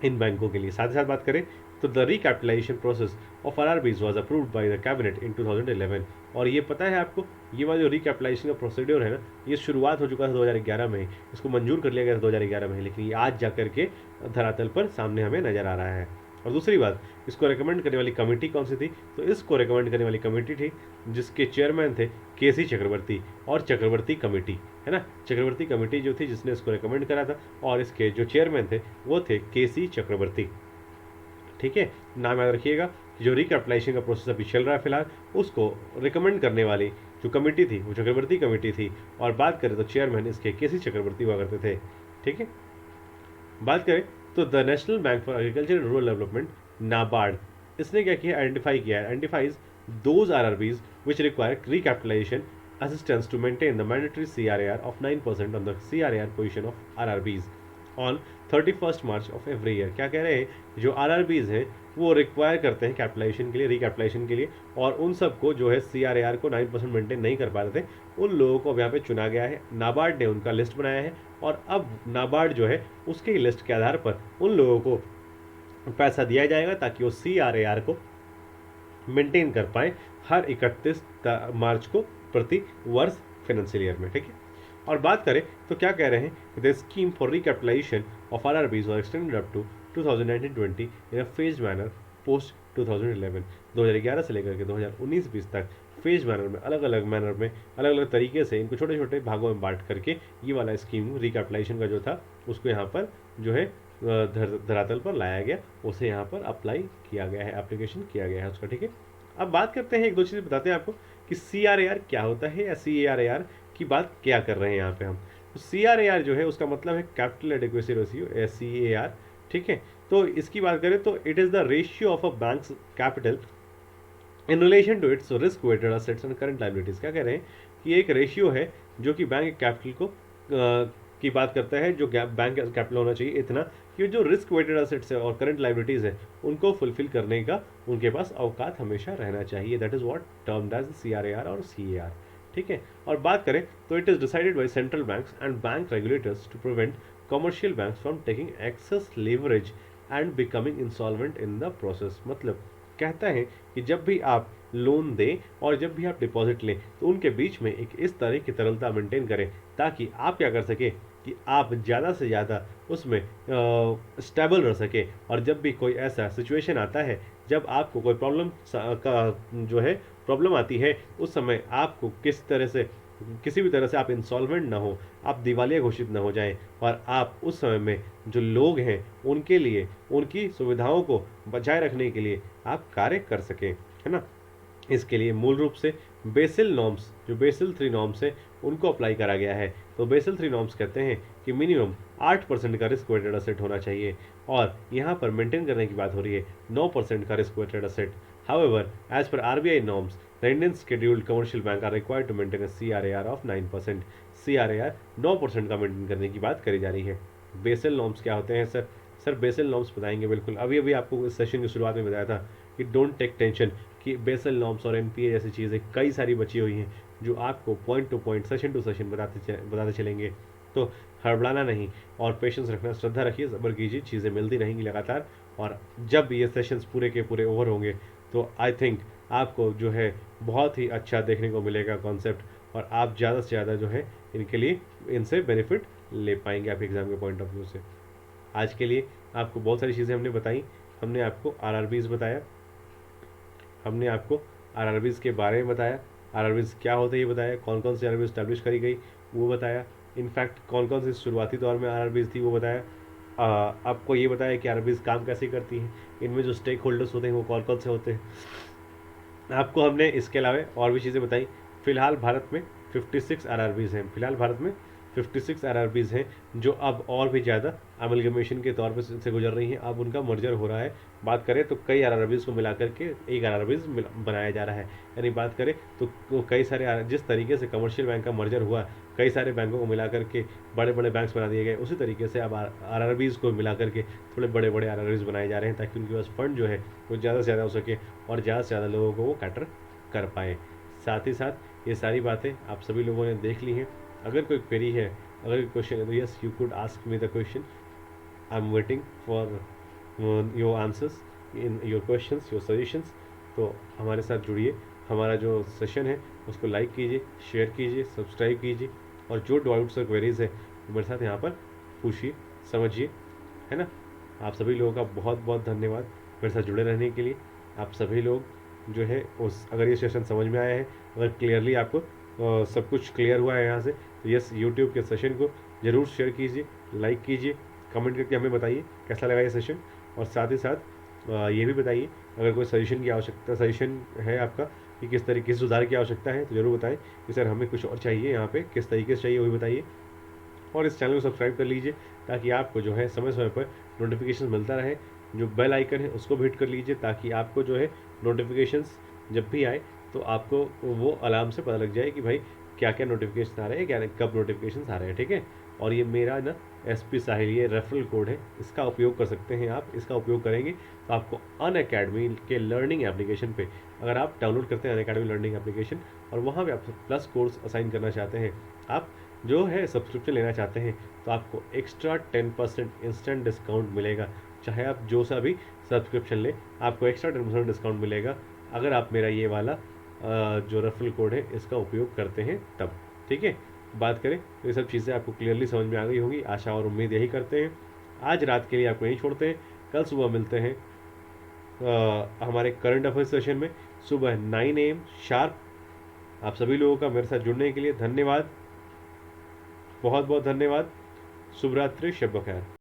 इन बैंकों के लिए। साथ ही साथ बात करें तो the recapitalisation process of RRBs was approved by the cabinet इन 2011। और ये पता है आपको, ये वाला जो रिकैपिटलाइजेशन का प्रोसीड्योर है ना, ये शुरुआत हो चुका था 2011 में, इसको मंजूर कर लिया गया था 2011 में, लेकिन ये आज जा करके धरातल पर सामने हमें नजर आ रहा है। और दूसरी बात, इसको रिकमेंड करने वाली कमेटी कौन सी थी, तो इसको रिकमेंड करने वाली कमेटी थी जिसके चेयरमैन थे केसी चक्रवर्ती, और चक्रवर्ती कमेटी है ना, चक्रवर्ती कमेटी जो थी जिसने इसको रिकमेंड करा था, और इसके जो चेयरमैन थे वो थे केसी चक्रवर्ती। ठीक है, नाम याद रखिएगा। जो रिकैपिटलाइजेशन का प्रोसेस अभी चल रहा है फिलहाल, उसको रिकमेंड करने वाली जो कमेटी थी वो चक्रवर्ती कमेटी थी, और बात करें तो चेयरमैन इसके केसी चक्रवर्ती हुआ करते थे। ठीक है, बात करें तो the national bank for agriculture and rural development NABARD, इसने क्या किया, identifies those RRBs which require recapitalisation assistance to maintain the mandatory CRAR of 9% on the CRAR position of RRBs। On 31st March of every year. क्या कह रहे हैं, जो आरआरबीज हैं वो रिक्वायर करते हैं कैपिटलाइजेशन के लिए, रिकैपिटलाइजेशन के लिए, और उन सबको जो है सीआरएआर को 9% मेंटेन नहीं कर पा रहे थे, उन लोगों को अब यहाँ पे चुना गया है। नाबार्ड ने उनका लिस्ट बनाया है और अब नाबार्ड जो है उसके लिस्ट के आधार पर उन लोगों को पैसा दिया जाएगा ताकि वो सीआरएआर को मेंटेन कर पाए हर 31 मार्च को प्रति वर्ष फाइनेंशियल ईयर में। ठीक है, और बात करें तो क्या कह रहे हैं, the scheme for recapitalisation of RRBs were extended up to 2019-20 in a phase manner post 2011। 2011 से लेकर के 2019-20 तक फेज मैनर में, अलग अलग मैनर में, अलग अलग तरीके से इनको छोटे छोटे भागों में बांट करके ये वाला स्कीम रिकैपिटलाइजेशन का जो था उसको यहाँ पर जो है धरातल पर लाया गया, उसे यहाँ पर अप्लाई किया गया है, एप्लीकेशन किया गया है उसका। ठीक है, अब बात करते हैं, एक दो चीज़ बताते हैं आपको कि सीआरएआर क्या होता है या सीएआरएआर की बात क्या कर रहे हैं यहाँ पे हम। तो सीआरएआर जो है उसका मतलब है कैपिटल एडिक्वेसी रेशियो, सीएआर। ठीक है, तो इसकी बात करें तो it is the ratio of a bank's capital in relation to its risk weighted assets and current liabilities. क्या कह रहे हैं कि एक रेशियो है जो कि बैंक कैपिटल को की बात करता है, जो बैंक कैपिटल होना चाहिए इतना कि जो रिस्क वेटेड असेट्स है और करंट लायबिलिटीज़ है उनको फुलफिल करने का उनके पास अवकात हमेशा रहना चाहिए। That is what termed as CRAR और सीएआर। ठीक है, और बात करें तो it is decided by central banks and bank regulators to prevent commercial banks from taking excess leverage and becoming insolvent in the process. मतलब कहता है कि जब भी आप लोन दें और जब भी आप डिपॉजिट लें तो उनके बीच में एक इस तरह की तरलता मेंटेन करें ताकि आप क्या कर सके कि आप ज़्यादा से ज़्यादा उसमें स्टेबल रह सके, और जब भी कोई ऐसा सिचुएशन आता है जब आपको कोई प्रॉब्लम का जो है प्रॉब्लम आती है उस समय आपको किसी भी तरह से आप इंसॉल्वेंट ना हो, आप दिवालिया घोषित ना हो जाएं, और आप उस समय में जो लोग हैं उनके लिए उनकी सुविधाओं को बचाए रखने के लिए आप कार्य कर सकें, है ना। इसके लिए मूल रूप से बेसिल नॉर्म्स, जो बेसिल 3 नॉर्म्स है उनको अप्लाई करा गया है। तो बेसिल 3 नॉर्म्स कहते हैं कि मिनिमम 8% का रिस्क वेटेड असेट होना चाहिए, और यहाँ पर मेंटेन करने की बात हो रही है 9% का risk weighted asset. However as per RBI norms the Indian scheduled commercial bank are required to maintain CRAR of 9%। CRAR 9% का मेंटेन करने की बात करी जा रही है। बेसिल नॉर्म्स क्या होते हैं सर बेसिल नॉर्म्स बताएंगे बिल्कुल। अभी अभी आपको इस सेशन की शुरुआत में बताया था कि डोंट टेक टेंशन कि बेसल नॉर्म्स और एनपीए जैसी चीज़ें कई सारी बची हुई हैं जो आपको point to point, session to session बताते चलेंगे। तो हड़बड़ाना नहीं और पेशेंस रखना, श्रद्धा रखिए, सब्र कीजिए, चीज़ें मिलती रहेंगी लगातार, और जब ये सेशंस पूरे के पूरे ओवर होंगे तो आई थिंक आपको जो है बहुत ही अच्छा देखने को मिलेगा कॉन्सेप्ट, और आप ज़्यादा से ज़्यादा जो है इनके लिए इनसे बेनिफिट ले पाएंगे आप एग्ज़ाम के पॉइंट ऑफ व्यू से। आज के लिए आपको बहुत सारी चीज़ें हमने बताई। हमने आपको आरआरबीज़ बताया, हमने आपको आरआरबीज़ के बारे में बताया, आरआरबीज़ क्या होते हैं ये बताया, कौन कौन सी आरआरबीज़ स्टैब्लिश करी गई वो बताया, इनफैक्ट कौन कौन सी शुरुआती दौर में आरआरबीज़ थी वो बताया। आपको ये बताया कि आरआरबीज़ काम कैसे करती हैं, इनमें जो स्टेक होल्डर्स होते हैं वो कौन कौन से होते हैं। आपको हमने इसके अलावा और भी चीज़ें बताई। फ़िलहाल भारत में 56 आरआरबीज़ हैं, फिलहाल भारत में 56 आरआरबीज़ हैं जो अब और भी ज़्यादा अमलगमेशन के तौर पर से गुजर रही हैं। अब उनका मर्जर हो रहा है। बात करें तो कई आरआरबीज़ को मिला करके एक आरआरबीज़ बनाया जा रहा है। यानी बात करें तो कई सारे, जिस तरीके से कमर्शियल बैंक का मर्जर हुआ, कई सारे बैंकों को मिला करके बड़े बड़े बैंक्स बना दिए गए, उसी तरीके से अब आरआरबीज़ को मिला करके थोड़े बड़े बड़े आरआरबीज़ बनाए जा रहे हैं ताकि उनके पास फंड जो है वो ज़्यादा से ज़्यादा हो सके और ज़्यादा से ज़्यादा लोगों को वो कैटर कर पाएँ। साथ ही साथ ये सारी बातें आप सभी लोगों ने देख ली हैं। अगर कोई क्वेरी है, अगर कोई क्वेश्चन है तो yes you could ask me the question. I am waiting for your answers in your questions, your suggestions. तो हमारे साथ जुड़िए, हमारा जो सेशन है उसको लाइक कीजिए, शेयर कीजिए, सब्सक्राइब कीजिए, और जो डाउट्स और क्वेरीज है तो मेरे साथ यहाँ पर पूछिए, समझिए, है ना। आप सभी लोगों का बहुत बहुत धन्यवाद मेरे साथ जुड़े रहने के लिए। आप सभी लोग जो है अगर ये सेशन समझ में आया है, अगर क्लियरली आपको सब कुछ क्लियर हुआ है यहाँ से, तो यस यूट्यूब के सेशन को ज़रूर शेयर कीजिए, लाइक कीजिए, कमेंट करके हमें बताइए कैसा लगा ये सेशन। और साथ ही साथ ये भी बताइए अगर कोई सजेशन है आपका कि किस तरीके से सुधार की आवश्यकता है तो ज़रूर बताएं कि सर हमें कुछ और चाहिए, यहाँ पे किस तरीके से चाहिए वो भी बताइए। और इस चैनल को सब्सक्राइब कर लीजिए ताकि आपको जो है समय समय पर नोटिफिकेशन मिलता रहे। जो बेल आइकन है उसको भी हिट कर लीजिए ताकि आपको जो है नोटिफिकेशंस जब भी आए तो आपको वो अलार्म से पता लग जाए कि भाई क्या क्या नोटिफिकेशन आ रहे हैं, क्या कब नोटिफिकेशन आ रहे हैं। ठीक है, और ये मेरा ना SP साहिल ये रेफरल कोड है, इसका उपयोग कर सकते हैं आप। इसका उपयोग करेंगे तो आपको अनअकैडमी के लर्निंग एप्लीकेशन पे, अगर आप डाउनलोड करते हैं अनअकैडमी लर्निंग एप्लीकेशन और वहाँ पे आप प्लस कोर्स असाइन करना चाहते हैं, आप जो है सब्सक्रिप्शन लेना चाहते हैं, तो आपको एक्स्ट्रा 10% इंस्टेंट डिस्काउंट मिलेगा। चाहे आप जो सा भी सब्सक्रिप्शन लें, आपको एक्स्ट्रा 10% डिस्काउंट मिलेगा अगर आप मेरा ये वाला जो रेफरल कोड है इसका उपयोग करते हैं तब। ठीक है, बात करें तो ये सब चीज़ें आपको क्लियरली समझ में आ गई होंगी, आशा और उम्मीद यही करते हैं। आज रात के लिए आपको यहीं छोड़ते हैं, कल सुबह मिलते हैं हमारे करंट अफेयर सेशन में सुबह 9 AM शार्प। आप सभी लोगों का मेरे साथ जुड़ने के लिए धन्यवाद, बहुत बहुत धन्यवाद। शुभ रात्रि, शब बखैर।